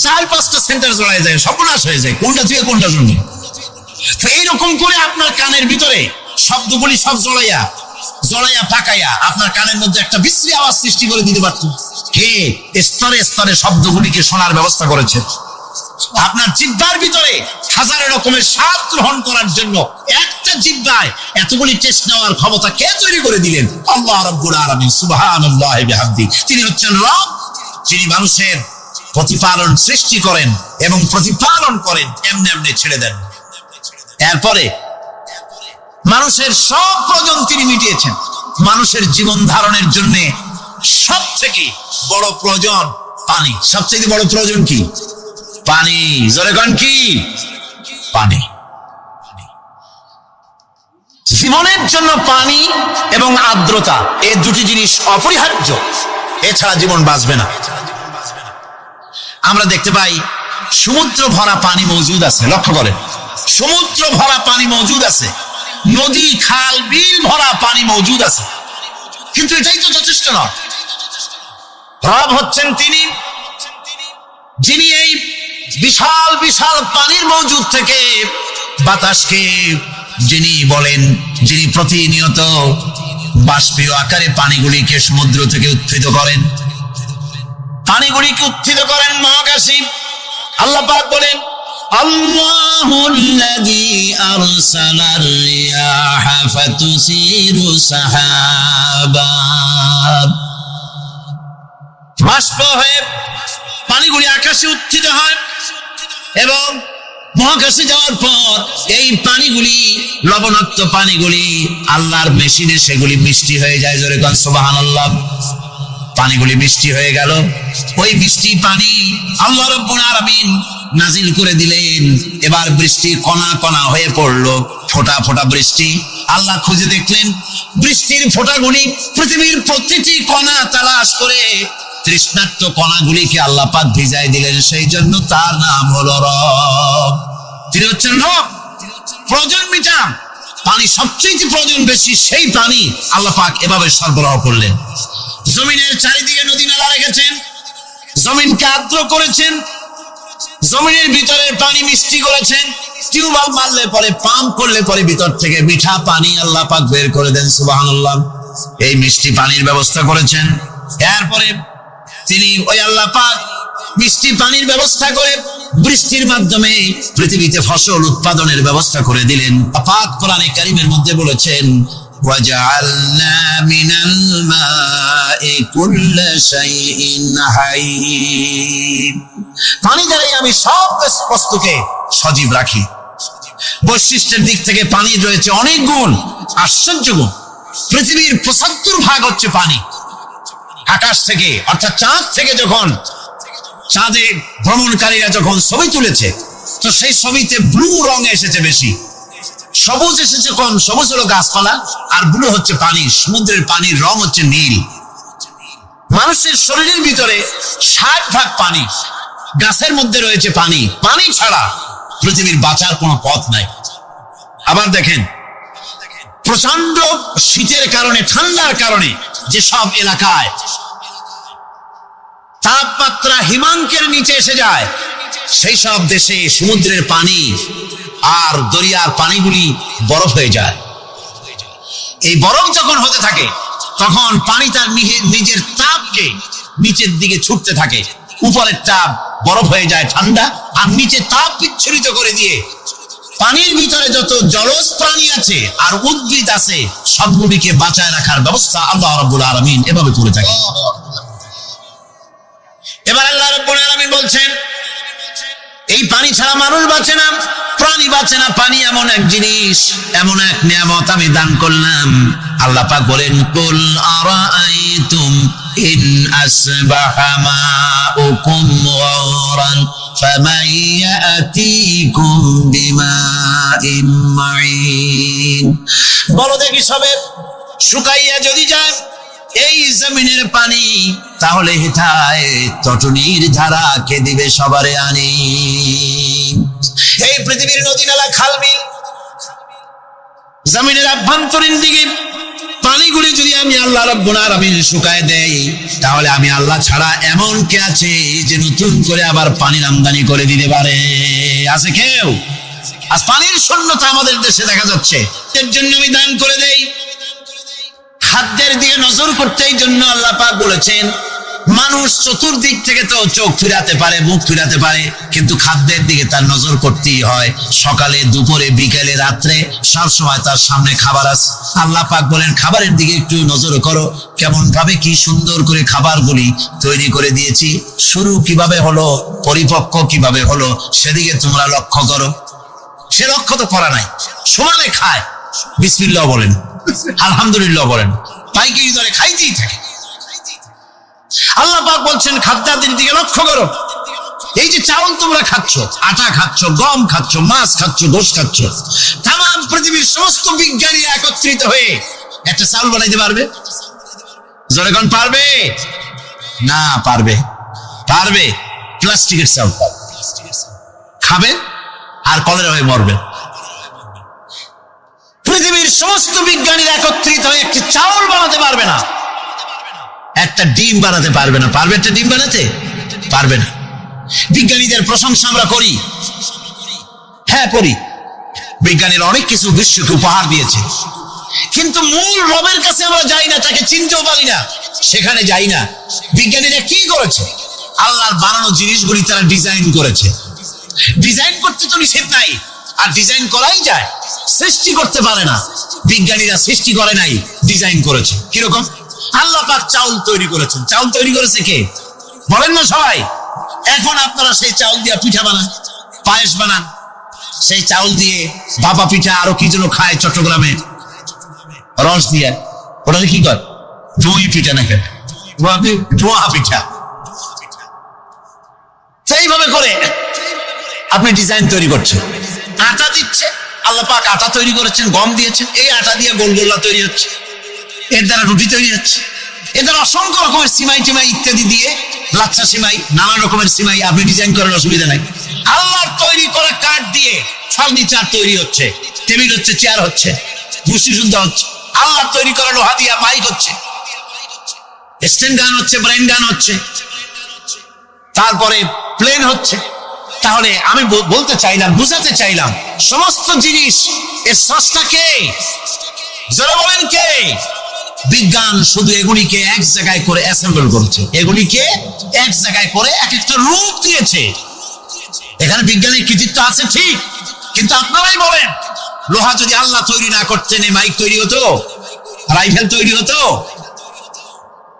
4-5টা সেন্টার জড়ায় যায়, সর্বনাশ হয়ে যায়, কোনটা থেকে কোনটা শুনবে। তো এইরকম করে আপনার কানের ভিতরে শব্দগুলি সব জড়াইয়া পাকাইয়া আপনার কানের মধ্যে একটা বিশ্রী আওয়াজ সৃষ্টি করে দিতে পারত। কে স্তরে স্তরে শব্দগুলিকে শোনার ব্যবস্থা করেছে? আপনার জিহ্বার ভিতরে হাজার রকমের স্বাদ গ্রহণ করার জন্য একটা জিহ্বায় এতগুলি টেস্ট নেওয়ার ক্ষমতা কে তৈরি করে দিলেন? আল্লাহ রাব্বুল আলামিন। সুবহানাল্লাহ বিহামদি। তিনি হচ্ছেন রব, যিনি মানুষের প্রতিপালন সৃষ্টি করেন এবং প্রতিপালন করেন, এমনি এমনি ছেড়ে দেন। এরপরে মানুষের সব প্রয়োজন তিনি মিটিয়েছেন। মানুষের জীবন ধারণের জন্য সব থেকে বড় প্রয়োজন পানি। সবচেয়ে বড় প্রয়োজন কি? পানি। জোরে কোন কি? পানি। জীবনের জন্য পানি এবং আর্দ্রতা, এই দুটি জিনিস অপরিহার্য, এছাড়া জীবন বাঁচবে না। আমরা দেখতে পাই সমুদ্র ভরা পানি মজুদ আছে। লক্ষ্য করেন, সমুদ্র ভরা পানি মজুদ আছে, নদী খাল বিল ভরা পানি মজুদ আছে, কিন্তু এটাই তো যথেষ্ট নয়। রব হচ্ছেন তিনি, যিনি এই বিশাল বিশাল পানির মজুদ থেকে বাতাসকে যিনি বলেন, যিনি প্রতিনিয়ত বাষ্পীয় আকারে পানিগুলিকে সমুদ্র থেকে উত্থিত করেন, পানিগুলিকে উত্থিত করেন মহাকাশে। আল্লাহ পাক বলেন, আল্লাহুল্লাযী আরসালার রিয়াহা ফাতুসিরু সাহাবা। বাষ্প হয়ে পানিগুলি আকাশে উত্থিত হয় এবং মহাকাশে যাওয়ার পর এই পানিগুলি, লবণাক্ত পানিগুলি আল্লাহর মেশিনে সেগুলি মিষ্টি হয়ে যায়। জোরে কোন সুবহানাল্লাহ। পানিগুলি মিষ্টি হয়ে গেল, ওই মিষ্টি পানি আল্লাহ রাব্বুল আলামিন নাজিল করে দিলেন। এবার বৃষ্টি কণা কণা হয়ে পড়লো, ফোঁটা ফোঁটা বৃষ্টি। আল্লাহ খুঁজে দেখলেন বৃষ্টির ফোঁটাগুলি পৃথিবীর প্রতিটি কণা তালাশ করে তৃষ্ণার্ত কণাগুলিকে আল্লাহ পাক ভিজাই দিলেন। সেই জন্য তার নাম হলো রব। তিনি হচ্ছেন রব, প্রয়োজন মিটান। পানি সবচেয়ে প্রয়োজন বেশি, সেই পানি আল্লাহ পাক এভাবে সরবরাহ করলেন। জমিনের চারিদিকে নদী নালা রেখেছেন, জমিনকে আর্দ্র করেছেন, জমিনের ভিতরের পানি মিষ্টি করেছেন। টিউবওয়েল মারলে পরে, পাম্প করলে পরে ভিতর থেকে মিঠা পানি আল্লাহ পাক বের করে দেন। সুবহানাল্লাহ। এই মিষ্টি পানির ব্যবস্থা করেছেন। এরপরে তিনি ওই আল্লাহ পাক মিষ্টি পানির ব্যবস্থা করে বৃষ্টির মাধ্যমে পৃথিবীতে ফসল উৎপাদনের ব্যবস্থা করে দিলেন। পাক কোরআনে কারীমের মধ্যে বলেছেন, ওয়াজআলনা মিনাল মাই কুল্লা শাইইন হাই। পানি দ্বারাই আমি সব বস্তুকে সজীব রাখি। বৈশিষ্ট্যের দিক থেকে পানির রয়েছে অনেক গুণ, আশ্চর্য গুণ। পৃথিবীর ৭৫% হচ্ছে পানি। আকাশ থেকে অর্থাৎ চাঁদ থেকে যখন চাঁদে ভ্রমণকারীরা যখন ছবি তুলেছে, তো সেই ছবিতে ব্লু রং এসেছে বেশি, সবুজ এসেছে কম। সবুজ হলো গাছপালা, আর ব্লু হচ্ছে পানি। সমুদ্রের পানির রং হচ্ছে নীল। মানুষের শরীরের ভিতরে ৬০% পানি, গাছের মধ্যে রয়েছে পানি। পানি ছাড়া পৃথিবীর বাঁচার কোনো পথ নাই। আবার দেখেন, প্রচন্ড শীতের কারণে, ঠান্ডার কারণে যেসব এলাকায় তাপমাত্রা হিমাঙ্কের নিচে এসে যায়, সেই সব দেশে সমুদ্রের পানি আর দরিয়ার পানিগুলি বরফ হয়ে যায়। এই বরফ যখন হতে থাকে, তখন পানি তার নিজের তাপকে নিচের দিকে ছুটতে থাকে। উপরের তাপ বরফ হয়ে যায় ঠান্ডা, আর নিচে তাপ বিচ্ছুরিত করে দিয়ে পানির ভিতরে যত জলজ প্রাণী আছে আর উদ্ভিদ আছে, সবগুলিকে বাঁচায় রাখার ব্যবস্থা আল্লাহ রাব্বুল আলামিন এভাবে করে থাকে। এবার আল্লাহ রাব্বুল আলামিন বলছেন, এই পানি ছাড়া মানুষ বাঁচে না, প্রাণী বাঁচে না। পানি এমন এক জিনিস, এমন এক নিয়ামত আমি দান করলাম। আল্লাহ পাক বলেন, কুল আরাআইতুম ইন আসবাহা মাউকুম গাওরান ফামান ইয়াতিকুম বিমাইন মাইন। বলো দেখি, সবে শুকাইয়া যদি যায় এই জমিনের পানি, তাহলে হেথায় তটনির ধারা কে দিবে সবারে আনি। এই পৃথিবীর নদী নালা খালবিল জমিনের আভ্যন্তরীণ দিকে পানিগুলি যদি আমি আল্লাহ রাব্বুল আলামিন শুকায় দেই, তাহলে আমি আল্লাহ ছাড়া এমন কে আছে যে নতুন করে আবার পানির আমদানি করে দিতে পারে? আছে কেউ? আজ পানির শূন্যতা আমাদের দেশে দেখা যাচ্ছে। এর জন্য আমি দান করে দেই। খাদ্যের দিকে নজর করতে এই জন্য আল্লাহ পাক বলেছেন, মানুষ চতুর্দিক থেকে তো চোখ ফিরাতে পারে, মুখ ফিরাতে পারে, কিন্তু খাদ্যের দিকে তার নজর করতেই হয়। সকালে, দুপুরে, বিকেলে, রাত্রে সব সময় তার সামনে খাবার আছে। আল্লাহ পাক বলেন, খাবারের দিকে একটু নজর করো, কেমন ভাবে কি সুন্দর করে খাবারগুলি তৈরি করে দিয়েছি। শুরু কিভাবে হলো, পরিপক্ক কিভাবে হলো, সেদিকে তোমরা লক্ষ্য করো। সে লক্ষ্য তো করা নাই, সমানে খায়, বিসমিল্লাহ বলেন, আলহামদুলিল্লাহ বলেন, পাইকারি দরে খাইতেই থাকে। আল্লাহ পাক বলছেন, খাদ্যাদির দিকে লক্ষ্য করো। এই যে চাউল তোমরা খাচ্ছ, আটা খাচ্ছ, গম খাচ্ছ, মাছ খাচ্ছ, গোশ খাচ্ছ, তাম পৃথিবীর সমস্ত বিজ্ঞানী একত্রিত হয়ে একটা চাউল বানাইতে পারবে? জোরে কোন পারবে? না পারবে। পারবে প্লাস্টিকের চাউল খাবেন আর কলেরা হয়ে মরবেন। পৃথিবীর সমস্ত বিজ্ঞানীরা একত্রিত হয়ে একটি চাউল বানাতে পারবে না, একটা ডিম বানাতে পারবে না। পারবে একটা ডিম বানাতে? পারবে না। বিজ্ঞানীদের প্রশংসা আমরা করি, হ্যাঁ করি। বিজ্ঞানীরা অনেক কিছু বিশ্বকে উপহার দিয়েছে, কিন্তু মূল রবের কাছে আমরা যাই না, তাকে চিনতেও পারি না, সেখানে যাই না। বিজ্ঞানীরা কি করেছে? আল্লাহর বানানো জিনিসগুলি তারা ডিজাইন করেছে। ডিজাইন করতে তো নিষেধ নাই, আর ডিজাইন করাই যায়, সৃষ্টি করতে পারে না। বিজ্ঞানীরা সৃষ্টি করে নাই, ডিজাইন করেছে। কিরকম? আল্লাহ পাক চাউল তৈরি করেছেন। চাউল তৈরি করেছে কে? বলেন না সবাই। এখন আপনারা সেই চাউল দিয়ে পিঠা বানান, পায়েস বানান, সেই চাউল দিয়ে ভাপা পিঠা, আরো কি যেন খায় চট্টগ্রামে, রস দিয়ে। ওটা কি কর? দই পিঠা নাকি ধোয়া পিঠা। সেইভাবে করে আপনি ডিজাইন তৈরি করছেন। আটা দিচ্ছে, আল্লাহ পাক আটা তৈরি করেছেন, গম দিয়েছেন, এই আটা দিয়ে গোলগোল্লা তৈরি হচ্ছে, এর দ্বারা রুটি তৈরি হচ্ছে, এর দ্বারা অসংখ্য রকমের সিমাই টিমাই ইত্যাদি দিয়ে, লাচ্ছা সিমাই, নানান রকমের সিমাই আপনি ডিজাইন করার অসুবিধা নাই। আল্লাহর তৈরি করা কাঠ দিয়ে ফার্নিচার তৈরি হচ্ছে, টেবিল হচ্ছে, চেয়ার হচ্ছে, ঘুষি শুনতে হচ্ছে। আল্লাহ তৈরি করা লোহা দিয়া মাইক হচ্ছে, স্ট্যান্ড গান হচ্ছে, ব্রেন গান হচ্ছে, তারপরে প্লেন হচ্ছে। তাহলে আমি বলতে চাইলাম, বুঝাতে চাইলাম, সমস্ত জিনিস এর স্রষ্টা কে? যারা বলেন কে? বিজ্ঞান শুধু এগুলিকে এক জায়গায় করে অ্যাসেম্বল করেছে, এগুলিকে এক জায়গায় করে এক একটা রূপ দিয়েছে। এখানে বিজ্ঞানের কৃতিত্ব আছে ঠিক, কিন্তু আপনারাই বলেন, লোহা যদি আল্লাহ তৈরি না করতেন এই মাইক তৈরি হতো, রাইফেল তৈরি হতো?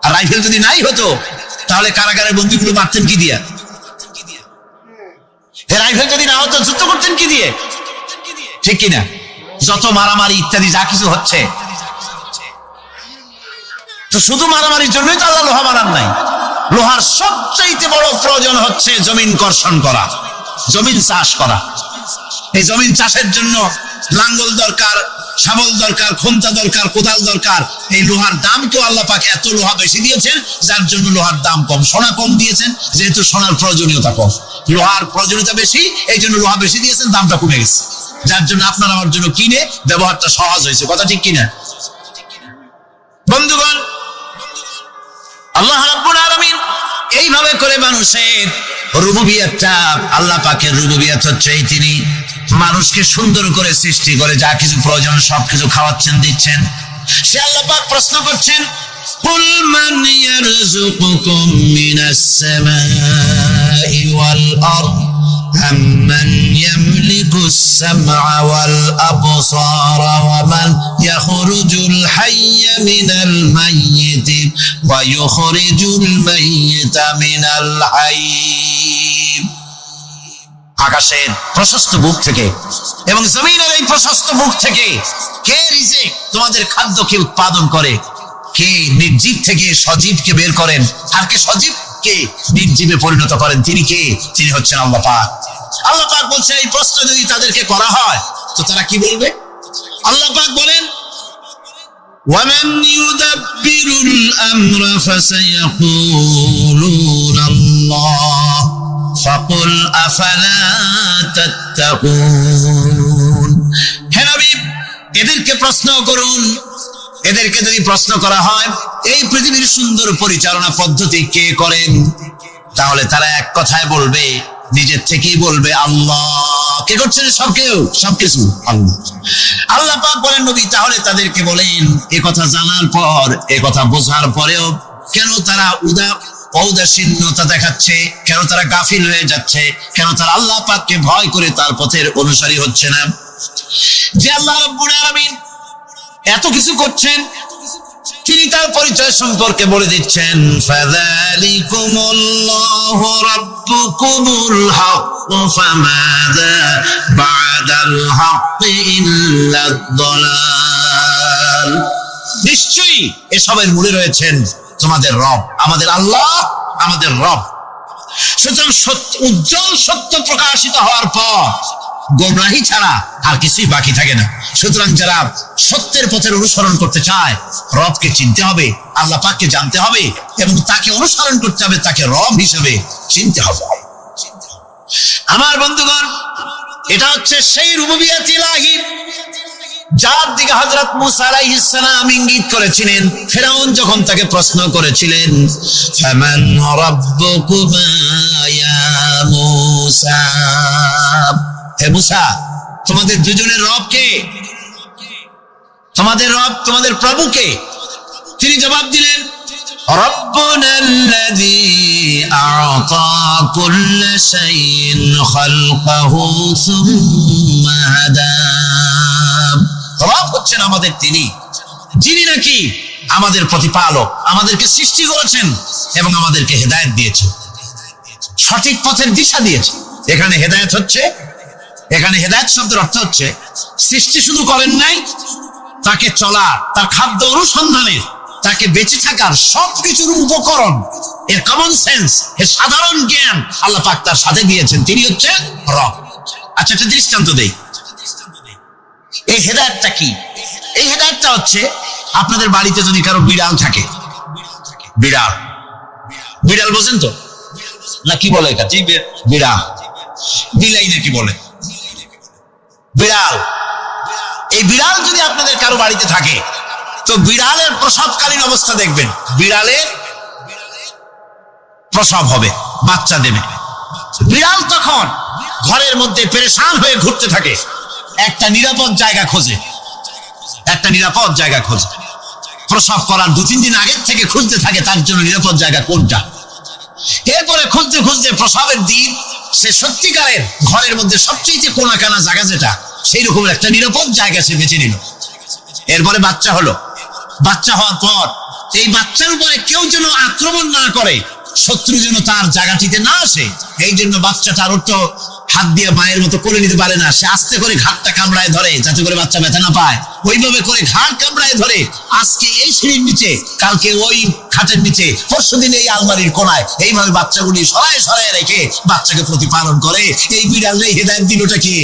আর রাইফেল যদি নাই হতো তাহলে কারাগারের বন্দীগুলো মারতেন কি দিয়া? রাইফেল যদি না হতো যুদ্ধ করতেন কি দিয়ে? ঠিক কিনা? যত মারামারি ইত্যাদি যা কিছু হচ্ছে, তো শুধু মারামারির জন্যই তো আল্লাহ লোহা বানান নাই। লোহার সবচাইতে বড় প্রয়োজন হচ্ছে জমিন কর্ষণ করা, জমিন চাষ করা। এই জমিন চাষের জন্য লাঙ্গল দরকার, শাবল দরকার, খোমতা দরকার, কোদাল দরকার। এই লোহার দাম কেউ আল্লাহ পাক এত লোহা বেশি দিয়েছেন, যার জন্য লোহার দাম কম। সোনা কম দিয়েছেন যেহেতু সোনার প্রয়োজনীয়তা কম, লোহার প্রয়োজনীয়তা বেশি, এই জন্য লোহা বেশি দিয়েছেন, দামটা কমে গেছে, যার জন্য আপনার আমার জন্য কিনে ব্যবহারটা সহজ হয়েছে। কথা ঠিক কিনা বন্ধুগণ? আল্লাহ রাব্বুল আলামিন এইভাবে করে মানুষের রুবুবিয়তটা, আল্লাহ পাকের রুবুবিয়ত হচ্ছে এই, তিনি মানুষকে সুন্দর করে সৃষ্টি করে যা কিছু প্রয়োজন সবকিছু খাওয়াচ্ছেন, দিচ্ছেন। সে আল্লাহ পাক প্রশ্ন করছেন, কুল মান ইয়ারযুকুকুম মিনাস সামাই ওয়াল আরদ আম্মান ইয়ামলিকুস সামআ ওয়াল আবসারা ওয়া মান ইয়াখরুজুল হাইয়্যা মিনাল মাইয়িতি ওয়া ইউখরিজুল মাইয়িতা মিনাল হাইয়্য। আকাশের প্রশস্ত বুক থেকে এবং জমিনের এই প্রশস্ত বুক থেকে কে রিজিক, তোমাদের খাদ্যকে উৎপাদন করে? কে নির্জীব থেকে সজীবকে বের করেন? আর কে সজীবকে নির্জীবে পরিণত করেন? তিনি কে? তিনি হচ্ছেন আল্লাহ পাক। আল্লাহ পাক বলছে, এই প্রশ্ন যদি তাদেরকে করা হয় তো তারা কি বলবে? আল্লাহ পাক বলেন, وَمَنْ يُدَبِّرُ الْأَمْرَ فَسَيَقُولُونَ اللَّهُ فَقُلْ أَفَلَا تَتَّقُونَ। হে নবী, এদেরকে প্রশ্ন করুন। এদেরকে যদি প্রশ্ন করা হয় এই পৃথিবীর সুন্দর পরিচালনা পদ্ধতি কে করেন, তাহলে তারা এক কথায় বলবে, নিজের থেকেই বলবে, আল্লাহ। কে করছেন? সবকিছু আল্লাহ। আল্লাহ পাক বলেন, নবী তাহলে তাদেরকে বলেন, এ কথা জানার পর, এ কথা বোঝার পরেও কেন তারা ঔদাসীন্যতা দেখাচ্ছে? কেন তারা গাফিল হয়ে যাচ্ছে? কেন তারা আল্লাহ পাককে ভয় করে তার পথের অনুসারী হচ্ছে না? যে আল্লাহ রাব্বুল আলামিন এত কিছু করছেন, তিনি তার পরিচয় সম্পর্কে বলে দিচ্ছেন, ফাযালিকুমুল্লাহু রাব্বুকুমুল হক ফামাযা বা'দাল হক ইল্লাদ দালাল। নিশ্চয়ই এসবের মূলে রয়েছেন তোমাদের রব, আমাদের আল্লাহ, আমাদের রব। সুতরাং উজ্জ্বল সত্য প্রকাশিত হওয়ার পর গোমরাহি ছাড়া আর কিছুই বাকি থাকে না। সুতরাং যারা সত্যের পথের অনুসরণ করতে চায়, রবকে চিনতে হবে, আল্লাহ পাককে জানতে হবে এবং তাকে অনুসরণ করতে হবে, তাকে রব হিসেবে চিনতে হবে। আমার বন্ধুগণ, এটা হচ্ছে সেই রুবুবিয়ত ইলাহি যার দিকে হযরত মূসা আলাইহিস সালাম ইঙ্গিত করেছিলেন ফিরআউন যখন তাকে প্রশ্ন করেছিলেন, ফামান রাব্বুকুমা ইয়া মূসা। হে মূসা, তোমাদের দুজনের রব কে? তোমাদের রব, তোমাদের প্রভু কে? তিনি জবাব দিলেন, রব্বুনাল্লাযী আ'তা কুল্লা শাইইন খালকাহু সুম্মা হাদা। রব হচ্ছেন আমাদের তিনি, যিনি নাকি আমাদের প্রতিপালক, আমাদেরকে সৃষ্টি করেছেন এবং আমাদেরকে হেদায়েত দিয়েছেন, সঠিক পথের দিশা দিয়েছেন। এখানে হেদায়েত হচ্ছে, এখানে হেদায়েত শব্দের অর্থ হচ্ছে সৃষ্টি শুধু করেন নাই, তাকে চলার, তার খাদ্য অনুসন্ধানের, তাকে বেঁচে থাকার সবকিছুর উপকরণ, এর কমন সেন্স, এর সাধারণ জ্ঞান আল্লাহ পাক তার সাথে দিয়েছেন। তিনি হচ্ছেন রব। আচ্ছা, একটা দৃষ্টান্ত দেই। এই হেদায়েতটা কি? এই হেদায়েতটা হচ্ছে, আপনাদের বাড়িতে যদি কারো বিড়াল থাকে, বিড়াল, বিড়াল বোঝেন তো না? কি বলে এটা? বিড়াল, বিলাই নাকি বলে? বিড়াল। এই বিড়াল যদি আপনাদের কারো বাড়িতে থাকে, তো বিড়ালের প্রসবকালীন অবস্থা দেখবেন, বিড়ালের প্রসব হবে, বাচ্চা দেবে। বিড়াল তখন ঘরের মধ্যে পেরেশান হয়ে ঘুরতে থাকে, একটা নিরাপদ জায়গা খোঁজে, একটা নিরাপদ জায়গা খোঁজে। প্রসব করার 2-3 দিন আগের থেকে খুঁজতে থাকে তার জন্য নিরাপদ জায়গা কোনটা। এরপরে খুঁজতে খুঁজতে প্রসবের দিন সে সত্যিকারের ঘরের মধ্যে সবচেয়ে কোনাকানা জায়গা যেটা, সেই রকম একটা নিরাপদ জায়গা সে বেছে নিল। এরপরে বাচ্চা হলো। বাচ্চা হওয়ার পর এই বাচ্চার উপরে কেউ যেন আক্রমণ না করে, শত্রু যেন তার জায়গাটিতে না আসে, এই জন্য বাচ্চাটার তো হাত দিয়ে মায়ের মতো করে নিতে পারে না, সে আস্তে করে ঘাটটা কামড়ায় ধরে যাতে করে বাচ্চা ব্যথা না পায়। ওইভাবে করে ঘাট কামড়ায় ধরে, আজকে এই সিঁড়ির নিচে, কালকে ওই খাটের নিচে, পরশুদিন এই আলমারির কোনায়, এইভাবে বাচ্চাগুলি সরায় সরায় রেখে বাচ্চাকে প্রতিপালন করে। এই বিড়াল নেই হেদায়েত দিলটা কি?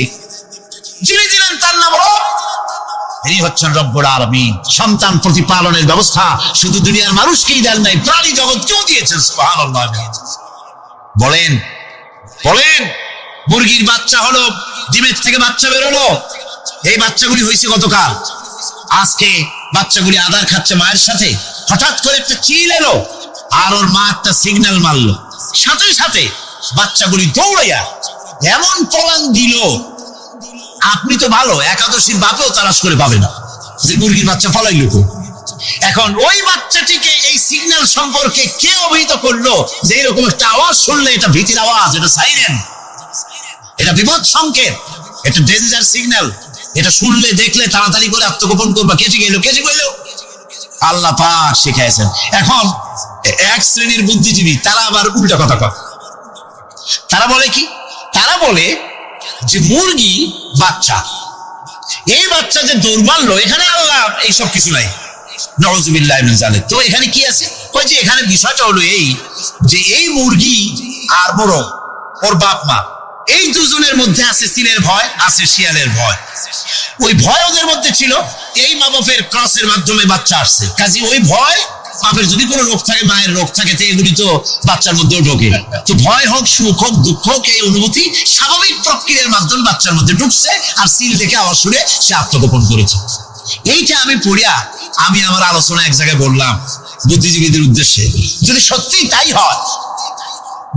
যিনি দিলেন তার নাম রব। ইনি হচ্ছেন রব্বুল আলামিন। সন্তান প্রতিপালনের ব্যবস্থা শুধু দুনিয়ার মানুষকেই দেন নাই, প্রাণী জগৎকেও দিয়েছেন। সুবহানাল্লাহ। বলেন বলেন, মুরগির বাচ্চা হলো, ডিমের থেকে বাচ্চা বেরোলো, এই বাচ্চাগুলি হয়েছে গতকাল। আজকে বাচ্চাগুলি আদার খাচ্ছে মায়ের সাথে, হঠাৎ করে একটা চিল এলো আর ওর মা একটা সিগন্যাল মারলো, সাথে সাথে বাচ্চাগুলি দৌড়াইয়া এমন পলান দিল, আপনি তো ভালো একাদশীর বাপেও তালাশ করে পাবে না যে মুরগির বাচ্চা ফলাইল। এখন ওই বাচ্চাটিকে এই সিগন্যাল সম্পর্কে কে অবহিত করলো যে এরকম একটা আওয়াজ শুনলে এটা ভীতির আওয়াজ, এটা সাইরেন, এটা বিপদ সংকেত, এটা ডেঞ্জার সিগন্যাল, এটা শুনলে দেখলে তাড়াতাড়ি করে আত্মগোপন করবা। কে শিখাইলো? কে শিখাইলো? আল্লাহ পাক শিখাইছেন। এখন এক শ্রেণীর বুদ্ধিজীবী তারা আবার উল্টা কথা কয়। তারা বলে কি? তারা বলে যে মুরগি বাচ্চা, এই বাচ্চা যে দৌড় মারলো, এখানে আল্লাহ এইসব কিছু নাই, নাউযুবিল্লাহি মিন যালিক। তো এখানে কি আছে? কয় যে এখানে বিষয়টা হলো এই যে এই মুরগি আর মোরগ, ওর বাপ মা, এই দুজনের মধ্যে আছে চিলের ভয়, আছে শিয়ালের ভয়। ওই ভয় ওদের মধ্যে ছিল, এই মা বাপের ক্রসের মাধ্যমে বাচ্চা আসছে, কাজে ওই ভয়, বাপের যদি কোনো রোগ থাকে, মায়ের রোগ থাকে, তো এগুলি তো বাচ্চার মধ্যেও ঢোকে। তো ভয় হোক, সুখ হোক, দুঃখ হোক, এই অনুভূতি স্বাভাবিক প্রক্রিয়ার মাধ্যমে বাচ্চার মধ্যে ঢুকছে, আর সিল দেখে আওয়াজ শুনে সে আত্মগোপন করেছে। এইটা আমি পড়িয়া আমি আমার আলোচনা এক জায়গায় বললাম বুদ্ধিজীবীদের উদ্দেশ্যে, যদি সত্যি তাই হয়,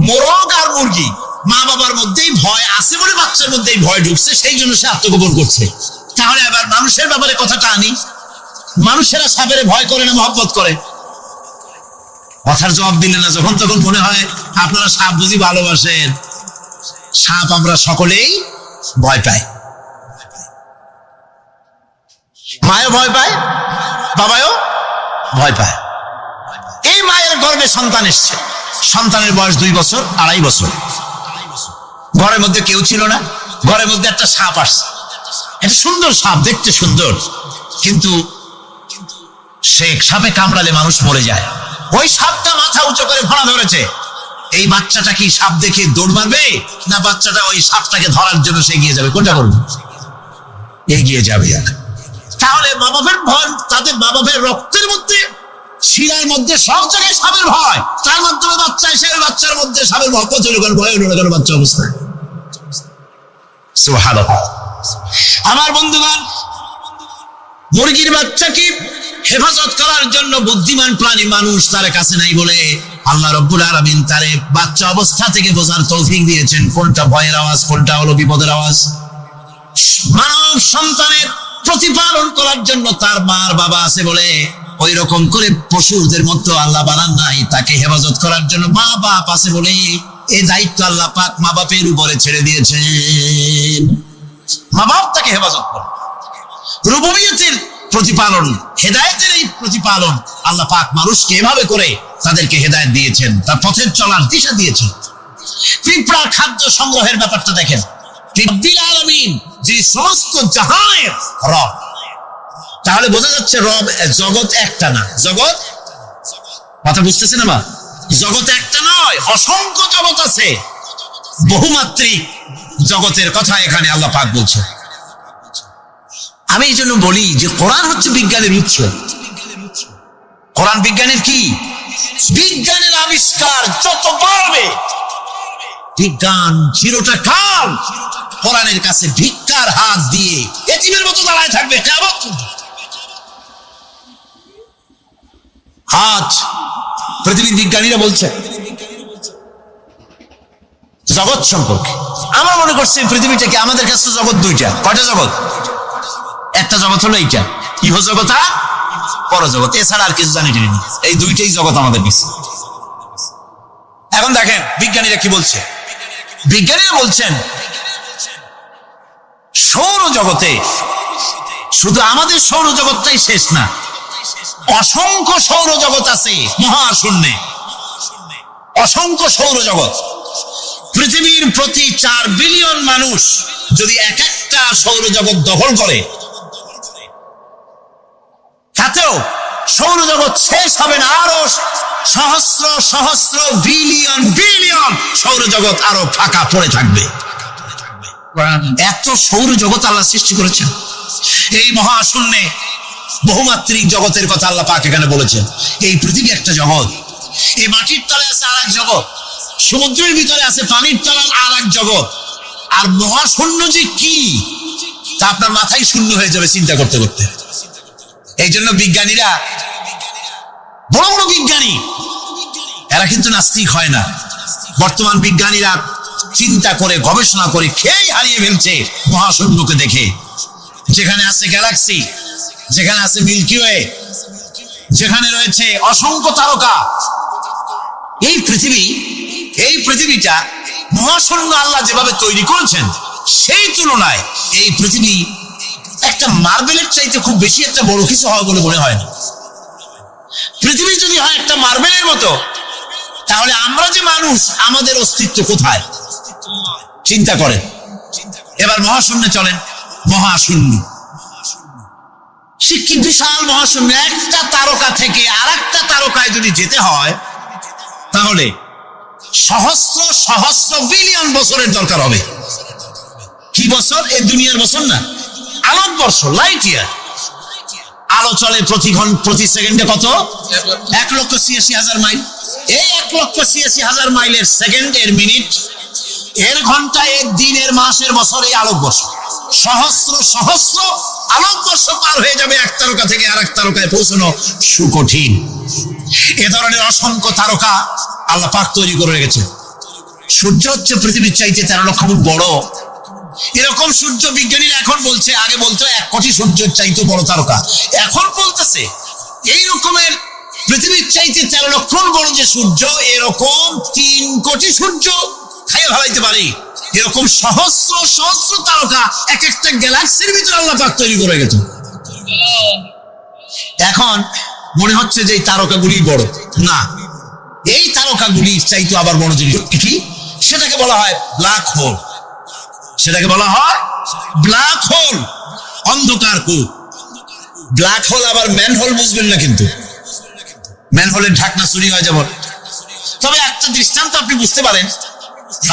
মোরগ আর মুরগি মা বাবার মধ্যেই ভয় আছে বলে বাচ্চার মধ্যেই ভয় ঢুকছে, সেই জন্য সে আত্মগোপন করছে, তাহলে আবার মানুষের ব্যাপারে কথাটা আনি। মানুষেরা সাপের ভয় করে না, মহব্বত করে? কথার জবাব দিলে না। যখন তখন মনে হয় আপনারা সাপ বুঝি ভালোবাসেন। সাপ আমরা সকলেই ভয় পাই, মায়ও ভয় পায়, বাবাও ভয় পায়। এই মায়ের গর্ভে সন্তান এসছে, সন্তানের বয়স 2 বছর, 2.5 বছর, ঘরের মধ্যে কেউ ছিল না, ঘরের মধ্যে একটা সাপ আসছে, একটা সুন্দর সাপ, দেখতে সুন্দর, কিন্তু সে সাপে কামড়ালে মানুষ মরে যায়। ওই সাপটা মাথা উঁচু করে ঘোড়া ধরেছে। এই বাচ্চাটা কি সাপ দেখে দৌড় মারবে, না বাচ্চাটা ওই সাপটাকে ধরার জন্য সে এগিয়ে যাবে? কোনটা করবে? এগিয়ে যাবে। তাহলে মা বাপের ভয়, তাদের মা বাপের রক্তের মধ্যে, শিরার মধ্যে সব জায়গায় সাপের ভয়, তার মাধ্যমে বাচ্চা এসে ওই বাচ্চার মধ্যে সাপের মহব্বত হলো, কারণ ভয় হলো না, কারণ বাচ্চা অবস্থায়। সুবহানাল্লাহ। আমার বন্ধুগণ, মুরগির বাচ্চাকে হেফাজত করার জন্য বুদ্ধিমান প্রাণী মানুষ তার কাছে নাই বলে আল্লাহ রাব্বুল আলামিন তারে বাচ্চা অবস্থা থেকে বোঝার তৌফিক দিয়েছেন কোনটা ভয়ের আওয়াজ, কোনটা হলো বিপদের আওয়াজ। মানব সন্তানের প্রতিপালন করার জন্য তার মার বাবা আছে বলে ওই রকম করে পশুদের মতো আল্লাহ বানান নাই, তাকে হেফাজত করার জন্য মা বাপ আছে বলে এই দায়িত্ব আল্লাহ পাক মা বাপের উপরে ছেড়ে দিয়েছেন। মা বাপ তাকে হেফাজত করে। রুবুবিয়তের প্রতিপালন, হেদায়েতের এই প্রতিপালন আল্লাহ পাক মানুষকে এভাবে করে তাদেরকে হেদায়েত দিয়েছেন, তার পথের চলার দিশা দিয়েছেন। পিঁপড়া খাদ্য সংগ্রহের ব্যাপারটা দেখেন, রব্বুল আলামিন যে সমস্ত জাহানের রব, তাহলে বোঝা যাচ্ছে রব জগৎ একটা না, জগৎ, কথা বুঝতেছেন আমার? জগৎ একটা নয়, অসংখ্য জগৎ আছে, বহুমাত্রিক জগতের কথা এখানে আল্লাহ পাক বলছে। আমি এই জন্য বলি যে কোরআন হচ্ছে বিজ্ঞানের উৎস। কোরআন বিজ্ঞানের কি? বিজ্ঞানের আবিষ্কার যত বাড়বে, বিজ্ঞান চিরটা কাল কোরআনের কাছে ভিক্ষার হাত দিয়ে এতিমের মতো দাঁড়ায় থাকবে কিয়ামত পর্যন্ত। আজ পৃথিবীর বিজ্ঞানীরা বলছে জগৎ সম্পর্কে, আমরা মনে করছি পৃথিবীটাকে, আমাদের কাছে জগৎ দুইটা। কয়টা জগৎ? একটা জগৎ হলো এইটা, ইহ জগৎ আর পরজগৎ, এছাড়া আর কিছু জানি না। এই দুইটাই জগৎ আমাদের কাছে। এখন দেখেন বিজ্ঞানীরা কি বলছে। বিজ্ঞানীরা বলছেন সৌরজগতে শুধু আমাদের সৌরজগৎটাই শেষ না, অসংখ্য সৌরজগৎ আছে মহাশূন্যে, অসংখ্য সৌরজগৎ। পৃথিবীর প্রতি 4 বিলিয়ন মানুষ যদি এক একটা সৌরজগৎ দখল করে, তাতেও সৌরজগৎ শেষ হবে না। আরো সহস্র সহস্র বিলিয়ন বিলিয়ন সৌরজগৎ আরো ফাঁকা পড়ে থাকবে। এত সৌরজগৎ আল্লাহ সৃষ্টি করেছেন। এই মহাশূন্যে বহুমাত্রিক জগতের কথা আল্লাহ পাক এখানে বলেছেন। এই পৃথিবী একটা জগৎ, এই মাটির তলে আছে আর এক জগৎ, সমুদ্রের ভিতরে আছে পানির তলার আর এক জগৎ। আর মহাশূন্য যে কি তা আপনার মাথায় শূন্য হয়ে যাবে চিন্তা করতে করতে। এই জন্য বিজ্ঞানীরা, বড় বড় বিজ্ঞানী, এরা কিন্তু নাস্তিক হয় না। বর্তমান বিজ্ঞানীরা চিন্তা করে গবেষণা করে খেয়ে হারিয়ে ফেলছে মহাশূন্যকে দেখে। যেখানে আছে গ্যালাক্সি, যেখানে আছে মিল্কি ওয়ে, যেখানে রয়েছে অসংখ্য তারকা, এই পৃথিবীটা মহাশূন্য আল্লাহ যেভাবে তৈরি করেছেন, সেই তুলনায় এই পৃথিবী একটা মার্বেলের চাইতে খুব বেশি একটা বড় কিছু হবে বলে মনে হয় না। পৃথিবী যদি হয় একটা মার্বেলের মতো, তাহলে আমরা যে মানুষ, আমাদের অস্তিত্ব কোথায় চিন্তা করেন। এবার মহাশূন্যে চলেন। মহাশূন্য সে কি বিশাল মহাশূন্য। একটা তারকা থেকে আর একটা তারকায় যদি যেতে হয়, তাহলে সহস্র সহস্র বিলিয়ন বছরের দরকার হবে। কি বছর? এই দুনিয়ার বছর না, আলোকবর্ষ, লাইট ইয়ার। আলো চলে প্রতি সেকেন্ডে কত? 1,86,000 মাইল। এই 1,86,000 মাইলের সেকেন্ড, এর মিনিট, এর ঘন্টা, এর দিন, এর মাস, এর বছর, এই আলোকবর্ষ। সহস্র সহস্র আলোকবর্ষ পার হয়ে যাবে এক তারকা থেকে আর এক তারকায় পৌঁছানো সুকঠিন। এ ধরনের অসংখ্য তারকা আল্লাহ পাক তৈরি করে রেখেছে। সূর্য হচ্ছে পৃথিবীর চাইতে 13 লক্ষ ফুট বড়। এরকম সূর্য বিজ্ঞানীরা এখন বলছে, আগে বলতো 1 কোটি সূর্যের চাইতে বড় তারকা, এখন বলতেছে এই রকমের পৃথিবীর চাইতে 13 লক্ষ বড় যে সূর্য, এরকম 3 কোটি সূর্য খাইয়ে ফেলাইতে পারে। এরকম সহস্র সহস্র তারকা এক একটা গ্যালাক্সির ভিতরে আল্লাহ পাক তৈরি করে গেছে। এখন মনে হচ্ছে যে এই তারকাগুলি বড় না, এই তারকাগুলির চাইতে আবার বড় জিনিস কি, সেটাকে বলা হয় ব্ল্যাক হোল। সেটাকে বলা হয় ব্ল্যাক হোল, অন্ধকার কূপ। ব্ল্যাক হোল আবার ম্যান হোল বুঝবেন না, কিন্তু ম্যান হোলের ঢাকনা চুরি হয় যেমন। তবে একটা দৃষ্টান্ত আপনি বুঝতে পারেন,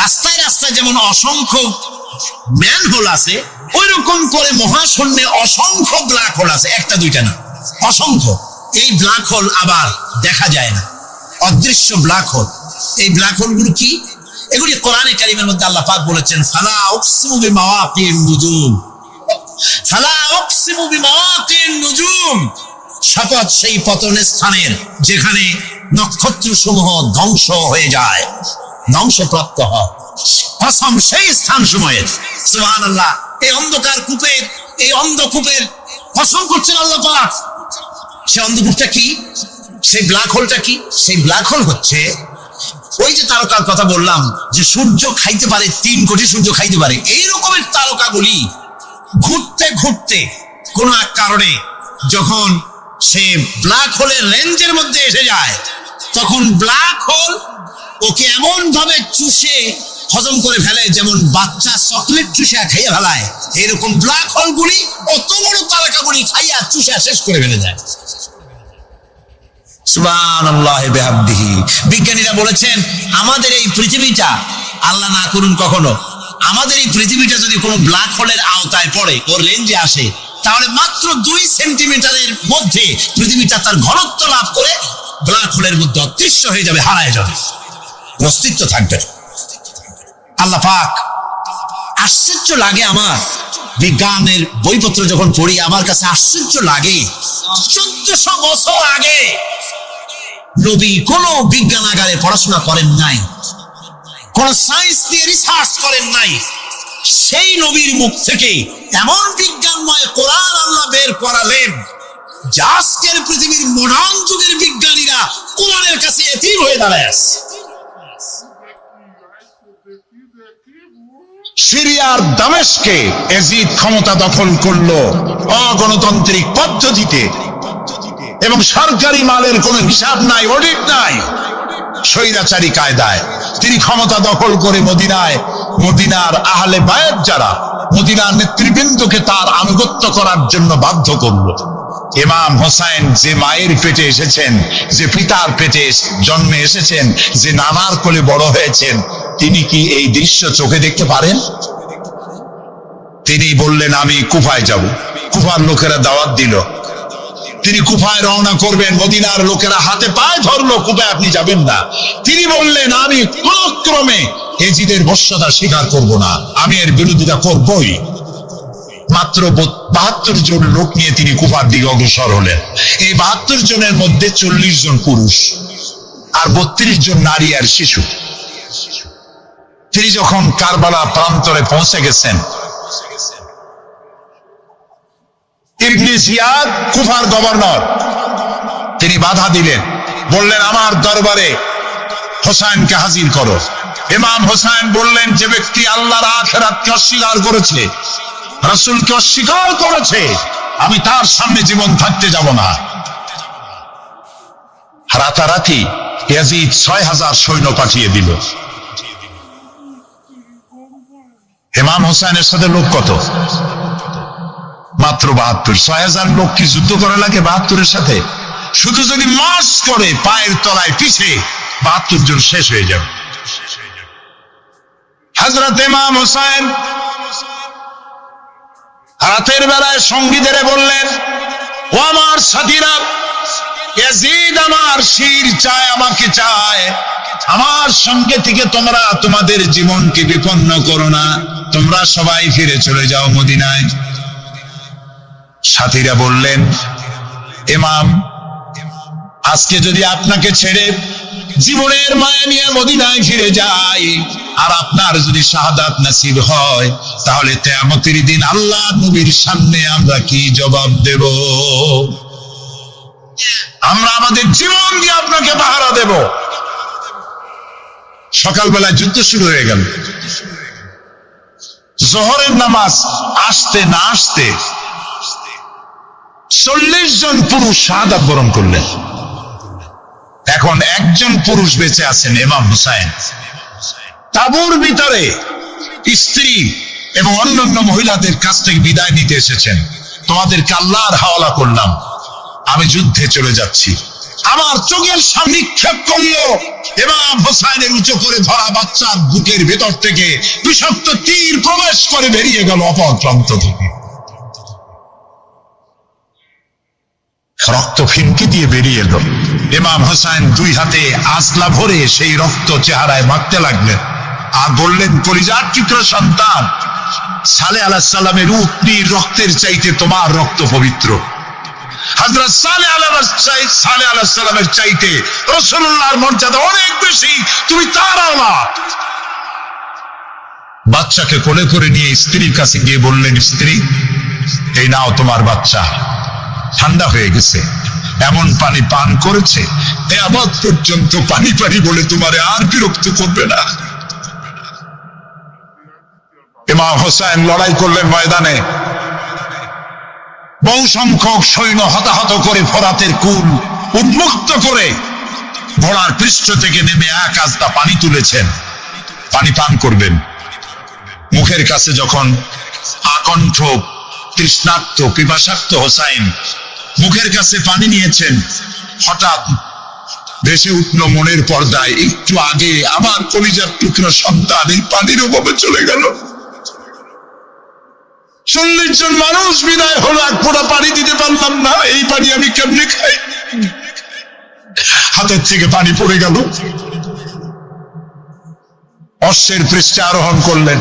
রাস্তায় রাস্তায় যেমন অসংখ্য ম্যান হোল আছে, ওই রকম করে মহাশূন্যে অসংখ্য ব্ল্যাক হোল আছে, একটা দুইটা না, অসংখ্য। এই ব্ল্যাক হোল আবার দেখা যায় না, অদৃশ্য ব্ল্যাক হোল। এই ব্ল্যাক হোলগুলো কি? এগুলি কোরআনে কারীমের মধ্যে আল্লাহ পাক বলেছেন, ফালা উকসিমু বিমাওয়াকিন নুজুম, ফালা উকসিমু বিমাওয়াকিন নুজুম, শপথ সেই পতনের স্থানের যেখানে নক্ষত্র সমূহ ধ্বংস হয়ে যায়, ধ্বংসপ্রাপ্ত হয়। কসম সেই স্থান সময়ের। সুবহানাল্লাহ। এই অন্ধকার কূপের, এই অন্ধকূপের কসম করছেন আল্লাহ পাক। সেই অন্ধকূপটা কি? সেই ব্ল্যাক হোলটা কি? সেই ব্ল্যাক হোল হচ্ছে ওই যে তারকার কথা বললাম, যে সূর্য খাইতে পারে, 3 কোটি সূর্য খাইতে পারে। এই রকমের তারকাগুলি ঘুরতে ঘুরতে কোন এক কারণে যখন সে ব্ল্যাক হোলের রেঞ্জের মধ্যে এসে যায়, তখন ব্ল্যাক হোল ওকে এমন ভাবে চুষে হজম করে ফেলে, যেমন বাচ্চা চকলেট চুষে খাইয়া ফেলায়। এরকম ব্ল্যাক হোলগুলি অত বড় তারকাগুলি খাইয়া চুষে শেষ করে ফেলে যায়। সুবহানাল্লাহ বিহামদিহি। বিজ্ঞানীরা বলেছেন, আমাদের এই পৃথিবীটা, আল্লাহ না করুন কখনো, আমাদের এই পৃথিবীটা যদি কোনো ব্ল্যাক হোলের আওতায় পড়ে, ওর রেঞ্জে আসে, তাহলে মাত্র 2 সেন্টিমিটারের মধ্যে পৃথিবীটা তার ঘনত্ব লাভ করে ব্ল্যাক হোলের মধ্যে অদৃশ্য হয়ে যাবে, হারায় যাবে, অস্তিত্ব থাকবে। আল্লাহ পাক আশ্চর্য লাগে আমার, বিজ্ঞানের বইপত্র যখন পড়ি আমার কাছে আশ্চর্য লাগে। 1400 বছর আগে নবী কোনো বিজ্ঞানাগারে পড়াশোনা করেন নাই, কোন সায়েন্স নিয়ে রিসার্চ করেন নাই। সেই নবীর মুখ থেকে এমন বিজ্ঞানময় কোরআন আল্লাহ বের করালেন, যে আজকের পৃথিবীর মডার্ন যুগের বিজ্ঞানীরা কোরআনের কাছে এতিম হয়ে দাঁড়ায় আছে। সিরিয়ার দামেস্কে এজিদ ক্ষমতা দখল করলো অগণতান্ত্রিক পদ্ধতিতে, এবং সরকারি মালের কোনো হিসাব নাই, অডিট নাই, স্বৈরাচারী কায়দায় তিনি ক্ষমতা দখল করে মদিনার আহলে বায়াত যারা মদিনার নেতৃবৃন্দকে তার আনুগত্য করার জন্য বাধ্য করলো। ইমাম হোসাইন যে মায়ের পেটে এসেছেন, যে পিতার পেটে জন্মে এসেছেন, যে নানার কোলে বড় হয়েছেন, তিনি কি এই দৃশ্য চোখে দেখতে পারেন? তিনি বললেন আমি কুফায় যাব। কুফার লোকেরা দাওয়াত দিল, তিনি কুফায় রওনা করবেন। মদিনার লোকেরা হাতে পায়ে ধরলো, কুফায় আপনি যাবেন না। তিনি বললেন আমি কোন ক্রমে এজিদের বশ্যতা স্বীকার করব না, আমি এর বিরোধিতা করবই। মাত্র 72 জন লোক নিয়ে তিনি কুফার দিকে অগ্রসর হলেন। এই 72 জনের মধ্যে 40 জন পুরুষ আর 32 জন নারী আর শিশু। তিনি যখন কারবালা প্রান্তরে পৌঁছে গেছেন, ইবনে জিয়াদ কুফার গভর্নর, তিনি বাধা দিলেন, বললেন আমার দরবারে হোসাইনকে হাজির করো। ইমাম হোসাইন বললেন যে ব্যক্তি আল্লাহর আখিরাতকে অস্বীকার করেছে, রাসূলকে অস্বীকার করেছে, আমি তার সামনে জীবন থাকতে যাব না। রাতারাতি ইয়াজিদ 6000 সৈন্য পাঠিয়ে দিল। ইমাম হোসাইনের সাথে লোক কত? মাত্র 72। 6000 লোক কি যুদ্ধ করা লাগে 72-এর সাথে? শুধু যদি মার্চ করে পায়ের তলায় পিছে 72 জন শেষ হয়ে যাবে। হযরত ইমাম হোসাইন রাতের বেলায় সঙ্গীদের বললেন, ও আমার সাথীরা, ইয়াজিদ আমার শির চায়, আমাকে চায়, আমার সঙ্গে থেকে তোমরা তোমাদের জীবনকে বিপন্ন করো না, তোমরা সবাই ফিরে চলে যাও মদিনায়। সাথীরা বললেন, ইমাম আজকে যদি আপনাকে ছেড়ে জীবনের মায়া নিয়ে মদিনায় ফিরে যাই, আর আপনার যদি শাহাদাত নসিব হয়, তাহলে কিয়ামতের দিন আল্লাহ নবীর সামনে আমরা কি জবাব দেব? আমরা আমাদের জীবন দিয়ে আপনাকে পাহারা দেব। সকালবেলায় যুদ্ধ শুরু হয়ে গেল। জোহরের নামাজ আসতে না আসতে 40 জন পুরুষ শাহাদাত বরণ করলেন। এখন একজন পুরুষ বেঁচে আছেন, ইমাম হুসাইন। তাঁবুর ভিতরে স্ত্রী এবং অন্যান্য মহিলাদের কাছ থেকে বিদায় নিতে এসেছেন। তোমাদেরকে আল্লাহর হাওয়ালা করলাম, আমি যুদ্ধে চলে যাচ্ছি। আমার চোখের সামনে নিক্ষেপ করলো ইমাম হোসাইনের উঁচু করে ধরা বাচ্চার বুকের ভেতর থেকে বিষাক্ত তীর প্রবেশ করে বেরিয়ে গেল অপর প্রান্ত থেকে। রক্ত ফিনকি দিয়ে বেরিয়ে এলো। ইমাম হোসাইন 2 হাতে আজলা ভরে সেই রক্ত চেহারায় মাখতে লাগলেন আর বললেন, কলিজার টুকরা সন্তান, সালেহ আলাইহিস সালামের উটনির রক্তের চাইতে তোমার রক্ত পবিত্র। হযরত সালেহ আলাইহিস সালামের চাইতে রাসূলুল্লাহর মর্যাদা অনেক বেশি, তুমি তার আওলাদ। বাচ্চাকে কোলে করে নিয়ে স্ত্রীর কাছে গিয়ে বললেন, স্ত্রী এই নাও তোমার বাচ্চা, ঠান্ডা হয়ে গেছে, এমন পানি পান করেছে কিয়ামত পর্যন্ত পানি পানি বলে তোমারে আর বিরক্ত করবে না। ইমাম হোসেন লড়াই করলেন ময়দানে। বহু সংখ্যক সৈন্য হতাহত করে ফোরাতের কুল উন্মুক্ত করে ঘোড়ার পৃষ্ঠ থেকে নেমে এক আস্তা পানি তুলেছেন, পানি পান করবেন। মুখের কাছে যখন আকণ্ঠ তৃষ্ণার্ত পিপাসার্ত হোসাইন মুখের কাছে পানি নিয়েছেন, হঠাৎ ভেসে উঠল মনের পর্দায়, একটু আগে আমার কলিজার টুকরা সন্তান এই পানির অভাবে চলে গেল। 40 জন মানুষ বিদায় হলো, এক ফোঁটা পানি দিতে পারলাম না, এই পানি আমি কেমনে খাই? হাতের থেকে পানি পড়ে গেল। অশ্বের পৃষ্ঠে আরোহণ করলেন,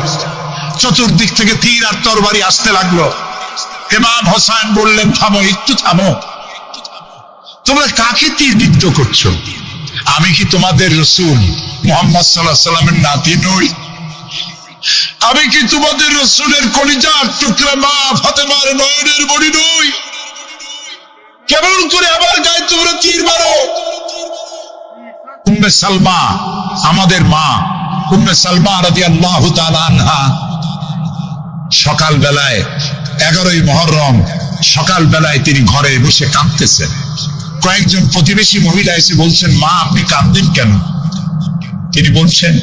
চতুর্দিক থেকে তীর আর তরবারি আসতে লাগলো। ইমাম হোসেন বললেন, থামো, একটু থামো, তোমরা কাকে তীর বিদ্ধ করছো? আমি কি তোমাদের রসূল মুহাম্মদ সাল্লাল্লাহু আলাইহি সাল্লামের নাতি নই? আমি কি তোমাদের রসূলের কলিজার টুকরা মা ফাতেমার নয়নের মণি নই? কেমন করে আমার গায়ে তোমরা তীর মারো? উম্মে সালমা, আমাদের মা উম্মে সালমা রাদিয়াল্লাহু তাআলা আনহা, সকাল বেলায় 11ই মুহররম সকাল বেলায় তিনি ঘরে বসে কাঁদতেছেন। কয়েকজন প্রতিবেশী মহিলা এসে বলছেন, মা আপনি কাঁদলেন কেন? তিনি বলছেন,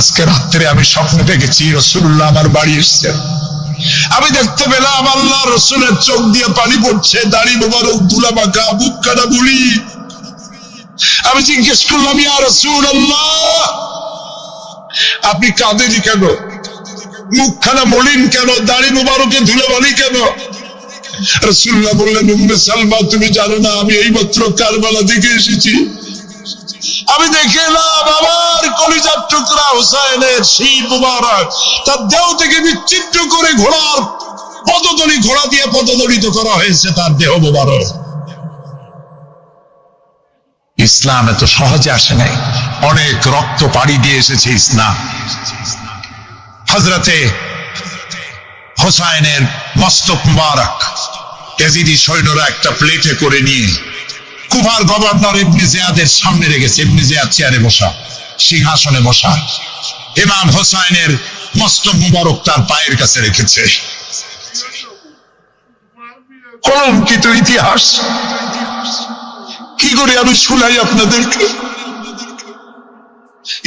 আজকে রাত্রে আমি স্বপ্নে দেখেছি রাসূলুল্লাহ আমার বাড়ি এসেছেন। আমি দেখতে পেলাম আল্লাহ রসুলের চোখ দিয়ে পানি পড়ছে, দাড়ি মোবারক ধুলা মাখা, বুক কাটা বুলি। আমি জিজ্ঞেস করলাম, ইয়া রাসূলুল্লাহ আপনি কাঁদেনি কেন? মুখখানা মলিন কেন? দাড়ি মোবারকে ধুলাবালি কেন? রাসূলুল্লাহ বললেন, উম্মে সালমা তুমি জানো না আমি এইমাত্র কারবালা থেকে এসেছি। আমি দেখে এলাম আমার কলিজার টুকরা হুসাইনের শীত মুবারক তার দেহ থেকে বিচ্ছিন্ন করে ঘোড়ার পদতলি, ঘোড়া দিয়ে পদদলিত করা হয়েছে তার দেহ মুবারক। ইসলাম এত সহজে আসে নাই, অনেক রক্ত পাড়ি দিয়ে এসেছে ইসলাম। হযরতে হোসাইনের মস্তক মুবারক ইয়াজিদি সৈন্যরা একটা প্লেটে করে নিয়ে কুফার গভর্নর ইবনে জিয়াদের সামনে রেখেছে। ইবনে জিয়াদ চেয়ারে বসা, সিংহাসনে বসা, ইমাম হোসাইনের মস্তক মুবারক তার পায়ের কাছে রেখেছে। কলঙ্কিত ইতিহাস, কি করে আমি শুনাই আপনাদেরকে?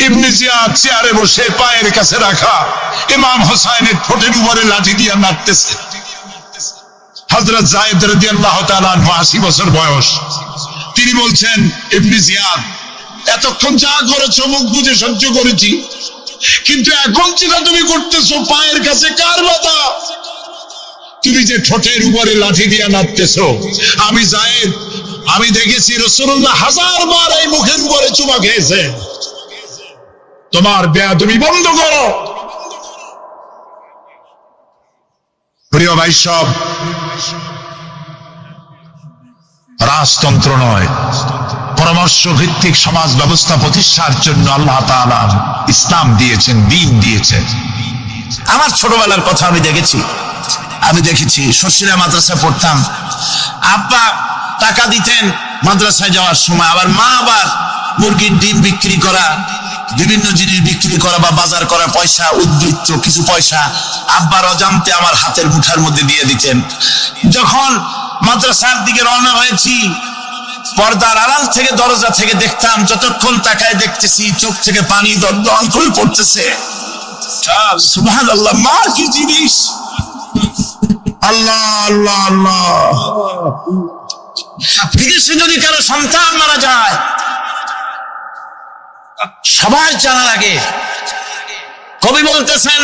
ইবনে জিয়াদ চেয়ারে বসে পায়ের কাছে রাখা ইমাম হোসাইনের ঠোঁটের উপরে লাঠি দিয়ে নাড়তেছে। হযরত যায়েদ রাদিয়াল্লাহু তাআলা আনহু 80 বছর বয়স, তিনি বলছেন, ইবনে জিয়াদ এতক্ষণ যা করেছো মুখ বুঝে সহ্য করেছি, কিন্তু এখন যেটা তুমি করতেছো পায়ের কাছে কার বাধা? তুমি যে ঠোঁটের উপরে লাঠি দিয়ে নাড়তেছো, আমি যায়েদ আমি দেখেছি রাসূলুল্লাহ 1000 বার এই মুখের উপরে চুমা খেয়েছে। তোমার বেয়াদবি বন্ধ করো। প্রিয় ভাই সব, রাজতন্ত্র নয়, পরামর্শ ভিত্তিক সমাজ ব্যবস্থা প্রতিষ্ঠার জন্য আল্লাহ তাআলা ইসলাম দিয়েছেন, দ্বীন দিয়েছেন। আমার ছোটবেলার কথা আমি দেখেছি শশীরা মাদ্রাসায় পড়তাম, আব্বা টাকা দিতেন মাদ্রাসায় যাওয়ার সময়, আবার মা আবার মুরগির ডিম বিক্রি করা, বিভিন্ন জিনিস বিক্রি করা বা বাজার করা পয়সা, উদ্বৃত্ত কিছু পয়সা আব্বার অজান্তে আমার হাতের মুঠার মধ্যে দিয়ে দিতেন। যখন মাদ্রাসার দিকে রওনা হয়েছি, পর্দার আড়াল থেকে দরজা থেকে দেখতাম, যতক্ষণ তাকায় দেখতেছি চোখ থেকে পানি দরদর করে পড়তেছে। সুবহানাল্লাহ, মা কি জিনিস! আল্লাহ আল্লাহ আল্লাহ। বিদেশে যদি কারো সন্তান মারা যায়, সবার জানার আগে কবি বলতেছেন,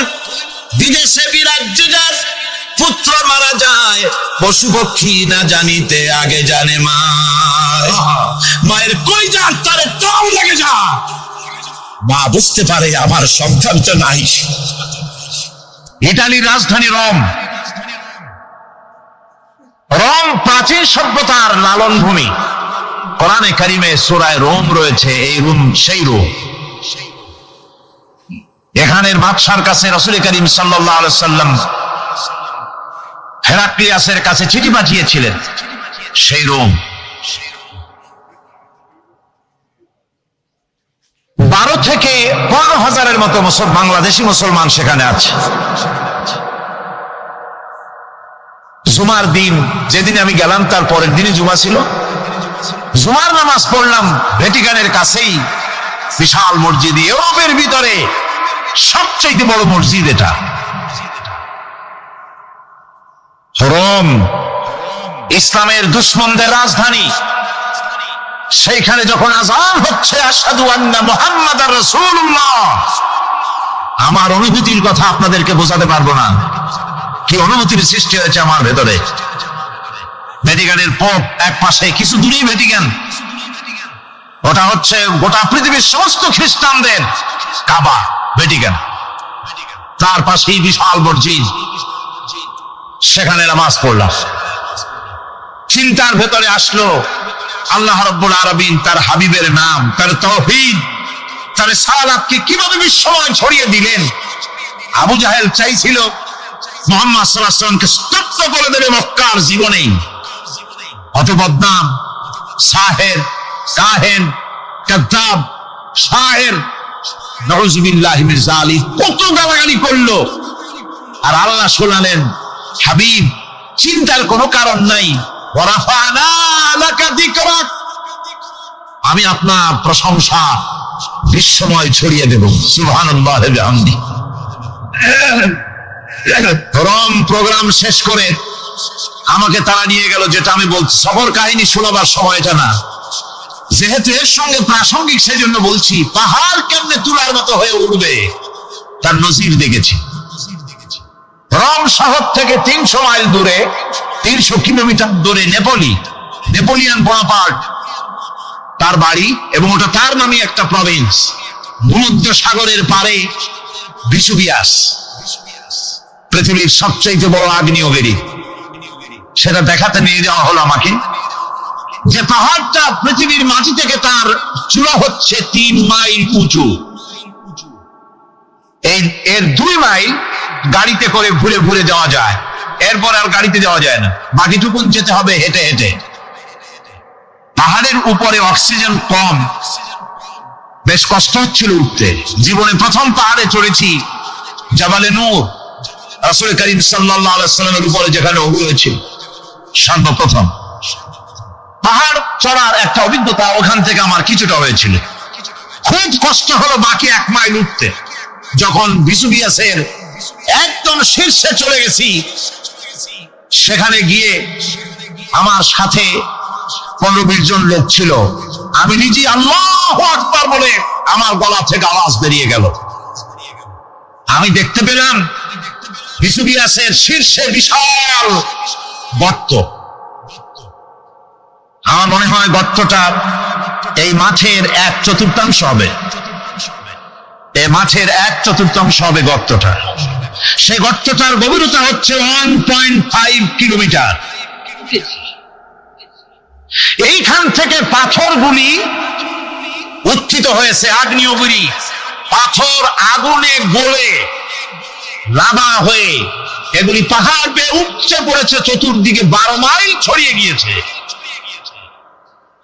বিদেশে বিরাজ্য যার পুত্র মারা যায়, পশু পক্ষী না জানিতে আগে জানে মা। মায়ের কলিজার তারে টান লেগে যায়, মা বুঝতে পারে আমার সন্তান তো নাই। ইতালির রাজধানী রোম, রোম প্রাচীন সভ্যতার লালন ভূমি। কোরআনে কারিমে সূরায় রোম রয়েছে, এই রোম সেই রোম। এখানের বাদশার কাছে রাসূল করিম সাল্লাল্লাহু আলাইহি সাল্লাম হেরাক্লিয়াসের কাছে চিঠি পাঠিয়েছিলেন, সেই রোম। 12 থেকে 15 হাজারের মতো বাংলাদেশি মুসলমান সেখানে আছে। জুমার দিন, যেদিন আমি গেলাম তার পরের দিনই জুমা ছিল, জুমার নামাজ পড়লাম ভ্যাটিকানের কাছেই বিশাল মসজিদ, ইউরোপের ভিতরে সবচেয়ে বড় মসজিদ এটা। রোম ইসলামের দুশমনদের রাজধানী। সেইখানে যখন আযান হচ্ছে আশহাদু আন্না মুহাম্মাদার রাসূলুল্লাহ, আমার অনুভূতির কথা আপনাদেরকে বোঝাতে পারবো না, কি অনুভূতির সৃষ্টি হয়েছে আমার ভেতরে। ভ্যাটিকানের পোপ এক পাশে, কিছু দূরেই ভ্যাটিকান, ওটা হচ্ছে গোটা পৃথিবীর সমস্ত খ্রিস্টানদের কাবা, ভ্যাটিকান। তার পাশেই বিশাল মসজিদ, সেখানে নামাজ পড়লাম। চিন্তার ভেতরে আসলো আল্লাহ রাব্বুল আলামিন তার হাবিবের নাম, তার তাওহীদ, তার সালাতকে কিভাবে বিশ্বময় ছড়িয়ে দিলেন। আবু জাহেল চাইছিল মুহাম্মদ সাল্লাল্লাহু আলাইহি ওয়াসাল্লামকে স্তব্ধ করে দেবে মক্কার জীবনেই। অত বদনাম, সাহের, কাহেন, কাযযাব, শায়ের, নাউযুবিল্লাহি মিন যালিক, কত গালাগালি করলো। আর আল্লাহ শোনালেন, হাবিব চিন্তার কোনো কারণ নাই, ওয়ারাফা'না লাকা যিকরাক, আমি আপনার প্রশংসা বিশ্বময় ছড়িয়ে দেব। সুবহানাল্লাহি ওয়া বিহামদিহি। রম প্রোগ্রাম শেষ করে আমাকে তারা নিয়ে গেল, যেটা আমি বলছি সফর কাহিনী শোনাবার সময় এটা না, যেহেতু এর সঙ্গে প্রাসঙ্গিক সেজন্য বলছি। পাহাড় কেমনে তুলার মতো হয়ে উঠবে তার নজির দেখেছি। রোম শহর থেকে 300 মাইল দূরে, 300 কিলোমিটার দূরে নেপোলিয়ান বোনাপার্ট তার বাড়ি, এবং ওটা তার নামে একটা প্রভিন্স। ভূমধ্য সাগরের পারে ভিসুভিয়াস, পৃথিবীর সবচেয়ে বড় আগ্নেয়গিরি, সেটা দেখাতে নিয়ে যাওয়া হলো আমাকে। যে পাহাড়টা পৃথিবীর মাটি থেকে তার চূড়া হচ্ছে 3 মাইল উঁচু, এর 2 মাইল গাড়িতে করে ঘুরে ঘুরে যাওয়া যায়, এরপর আর গাড়িতে যাওয়া যায় না, বাকিটুকুন যেতে হবে হেঁটে হেঁটে। পাহাড়ের উপরে অক্সিজেন কম, বেশ কষ্ট হচ্ছিল উঠতে। জীবনে প্রথম পাহাড়ে চড়েছি জাবালে নূর, রাসূল করিম সাল্লাল্লাহু আলাইহি ওয়াসাল্লামের উপরে যেখানে হয়েছিল সর্বপ্রথম। পাহাড় চড়ার একটা অভিজ্ঞতা ওখান থেকে আমার কিছুটা হয়েছিল। খুব কষ্ট হলো বাকি 1 মাইল উঠতে। যখন ভিসুভিয়াসের একদম শীর্ষে চলে গেছি, সেখানে গিয়ে আমার সাথে 15-20 জন লোক ছিল। আমি নিজে আল্লাহু আকবার বলে আমার গলা থেকে আওয়াজ বেরিয়ে গেল। আমি দেখতে পেলাম ভিসুভিয়াসের শীর্ষে বিশাল গর্ত। আমার মনে হয় গর্তটা এই মাঠের 1/4 হবে, এই মাঠের 1/4 হবে গর্তটা। সেই গর্তটার গভীরতা হচ্ছে 1.5 কিলোমিটার। এইখান থেকে পাথরগুলি উত্থিত হয়েছে, আগ্নেয়গিরি পাথর আগুনে গলে লাভা হয়ে এগুলি পাহাড় বেয়ে উপচে পড়েছে, চতুর্দিকে 12 মাইল ছড়িয়ে গিয়েছে।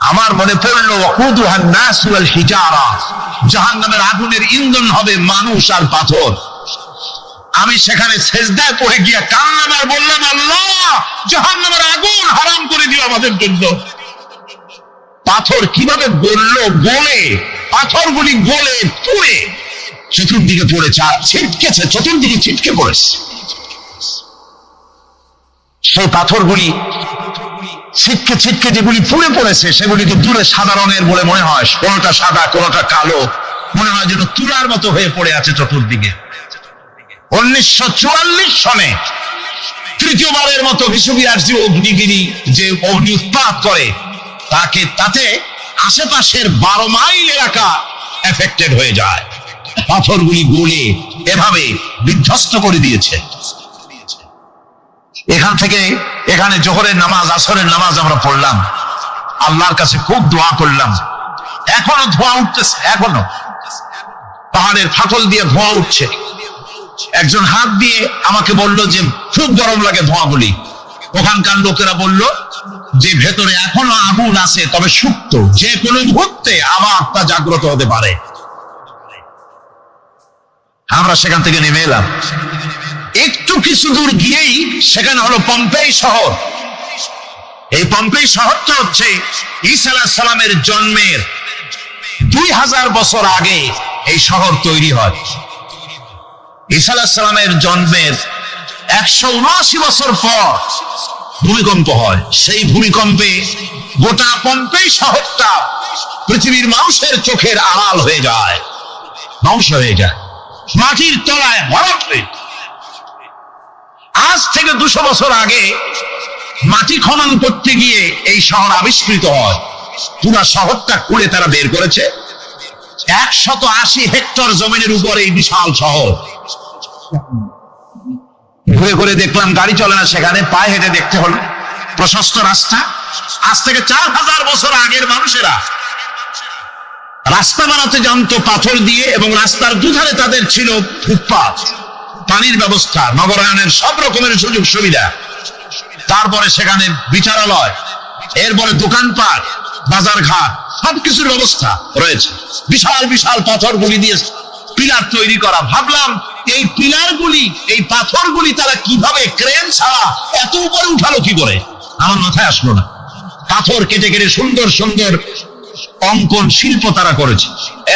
আমার মনে পড়লো ওয়াকুদুহান নাস ওয়াল হিজারা, জাহান্নামের আগুনের ইন্ধন হবে মানুষ আর পাথর। আমি সেখানে সেজদায় পড়ে গিয়ে কান্নাম আর বললাম, আল্লাহ জাহান্নামের আগুন হারাম করে দিও আমাদের জন্য। পাথর কিভাবে গললো, গলে পাথরগুলি গলে পুড়ে চতুর্দিকে পড়েছে, ছিটকেছে, চতুর্দিকে ছিটকে পড়েছে। সেই পাথরগুলি ছিটকে ছিটকে যেগুলি পুড়ে পড়েছে, সেগুলিকে দূরে সাদা রঙের বলে মনে হয়, কোনোটা সাদা কোনোটা কালো, মনে হয় যেন তুলার মতো হয়ে পড়ে আছে চতুর্দিকে। 1944 সনে তৃতীয়বারের মতো ভিসুভিয়াস যে অগ্নিগিরি, যে অগ্নি উৎপাত করে, তাতে আশেপাশের 12 মাইল এলাকা এফেক্টেড হয়ে যায়। পাথরগুলি গলে এভাবে বিধ্বস্ত করে দিয়েছে। এখান থেকে এখানে জোহরের নামাজ, আসরের নামাজ আমরা পড়লাম, আল্লাহর কাছে খুব দোয়া করলাম। এখনো ধোঁয়া উঠতেছে, এখনো পাহাড়ের ফাটল দিয়ে ধোঁয়া উঠছে। একজন হাত দিয়ে আমাকে বলল যে খুব গরম লাগে ধোঁয়াগুলি। ওখানকার লোকেরা বলল যে ভেতরে এখনো আগুন আছে, তবে সুপ্ত, যে কোনো মুহূর্তে আবার তা জাগ্রত হতে পারে। আমরা সেখান থেকে নেমে এলাম। একটু কিছু দূর গিয়েই সেখানে হলো পম্পেই শহর। এই পম্পেই শহরটা হচ্ছে ঈসা আলাইহিস সালামের জন্মের 2000 বছর আগে এই শহর তৈরি হয়। ঈসা আলাইহিস সালামের জন্মের 179 বছর পর ভূমিকম্প হয়। সেই ভূমিকম্পে গোটা পম্পেই শহরটা পৃথিবীর মানুষের চোখের আড়াল হয়ে যায়, ধ্বংস হয়ে যায়, মাটির তলায় ভরাট হয়ে। আজ থেকে 200 বছর আগে মাটি খনন করতে গিয়ে এই শহর আবিষ্কৃত হয়। পুরো শহরটা খুঁড়ে তারা বের করেছে। 180 হেক্টর জমিনের উপরে এই বিশাল শহর। ঘুরে ঘুরে দেখলাম গাড়ি চলে না, সেখানে পায়ে হেঁটে দেখতে হলো। প্রশস্ত রাস্তা, আজ থেকে 4000 বছর আগের মানুষেরা রাস্তা বানাতে জানতো পাথর দিয়ে, এবং রাস্তার দুধারে তাদের ছিল ফুটপাথ, পানির ব্যবস্থা, নগরায়নের সব রকমের সুযোগ সুবিধা। তারপরে সেখানে বিচারালয়, এরপরে দোকানপাট, বাজার ঘাট, সবকিছুর ব্যবস্থা রয়েছে। বিশাল বিশাল পাথরগুলি দিয়ে পিলার তৈরি করা। ভাবলাম এই পিলারগুলি, এই পাথরগুলি তারা কিভাবে ক্রেন ছাড়া এত উপরে উঠালো কি করে, আমার মাথায় আসলো না। পাথর কেটে কেটে সুন্দর সুন্দর অঙ্কন শিল্প তারা করেছে।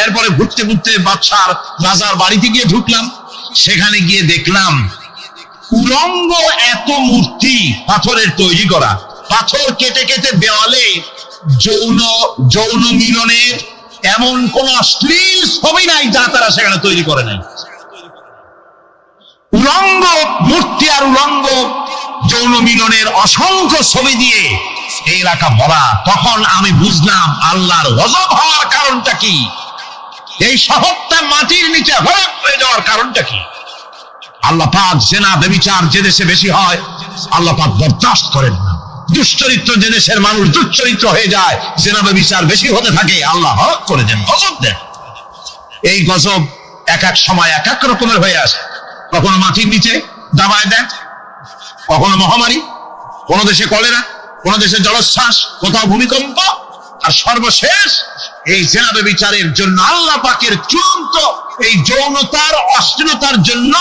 এরপরে ঘুরতে ঘুরতে বাদশার রাজার বাড়িতে গিয়ে ঢুকলাম। সেখানে গিয়ে দেখলাম উলঙ্গ এত মূর্তি পাথরের তৈরি করা, পাথর কেটে কেটে দেওয়ালে যৌন মিলনের এমন কোন অশ্লীল ছবি নাই যা তারা সেখানে তৈরি করে নাই। উলঙ্গ মূর্তি আর উলঙ্গ যৌন মিলনের অসংখ্য ছবি দিয়ে এই এলাকা ভরা। তখন আমি বুঝলাম আল্লাহর গজব হওয়ার কারণটা কি, এই শহরটা মাটির নিচে হয়ে যাওয়ার কারণটা কি। আল্লাহ পাক জেনা ব্যভিচার যে দেশে বেশি হয় আল্লাহ পাক বরদাস্ত করেন না। দুশ্চরিত্র যে দেশের মানুষ দুশ্চরিত্র হয়ে যায়, জেনা ব্যভিচার বেশি হতে থাকে, আল্লাহ হরক করে দেন, গজব দেন। এই গজব এক এক সময় এক এক রকমের হয়ে আসে। কখনো মাটির নিচে দাবায় দেয়, কখনো মহামারী, কোন দেশে কলেরা, কোন দেশে জলোচ্ছ্বাস, কোথাও ভূমিকম্প, আর সর্বশেষ এই জেনা ব্যভিচারের জন্য আল্লাহ পাকের চূড়ান্ত এই যৌনতার অশ্লীলতার জন্য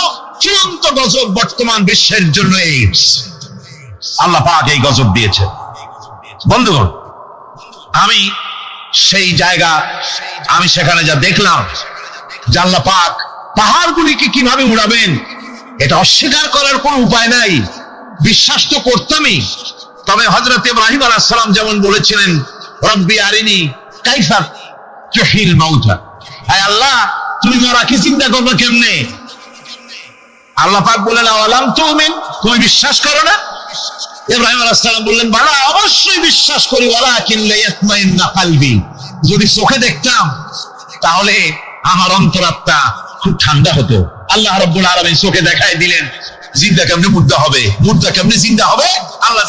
চূড়ান্ত গজব বর্তমান বিশ্বের জন্য এইডস। আল্লাহ পাক এই গজব দিয়েছে। বন্ধুগণ, আমি সেই জায়গা, আমি সেখানে যা দেখলাম যে আল্লাহ পাক পাহাড়গুলিকে কিভাবে উড়াবেন এটা অস্বীকার করার কোনো উপায় নাই। বিশ্বাস তো করতামই, তবে হযরত ইব্রাহিম আলাইহিস সালাম যেমন বলেছিলেন, রব্বি আরিনি কাইফা তুহিল মাউতা, আয় আল্লাহ তুমি মরাকে চিন্তা করবে কেমনে। আল্লাহ পাক বললেন আওয়ালাম তুমিন, তুমি বিশ্বাস করো না? ইব্রাহিম আলাইহিস সালাম বললেন বালা, অবশ্যই বিশ্বাস করি, ওয়ালাকিন লিয়াতমাইন্না কলবি, যদি চোখে দেখতাম তাহলে আমার অন্তরাত্মা খুব ঠান্ডা হতো। আল্লাহ রাব্বুল আলামিন চোখে দেখায় দিলেন জিন্দা কেমনে মুর্দা হবে, মুর্দা কেমনে জিন্দা হবে। আল্লাহ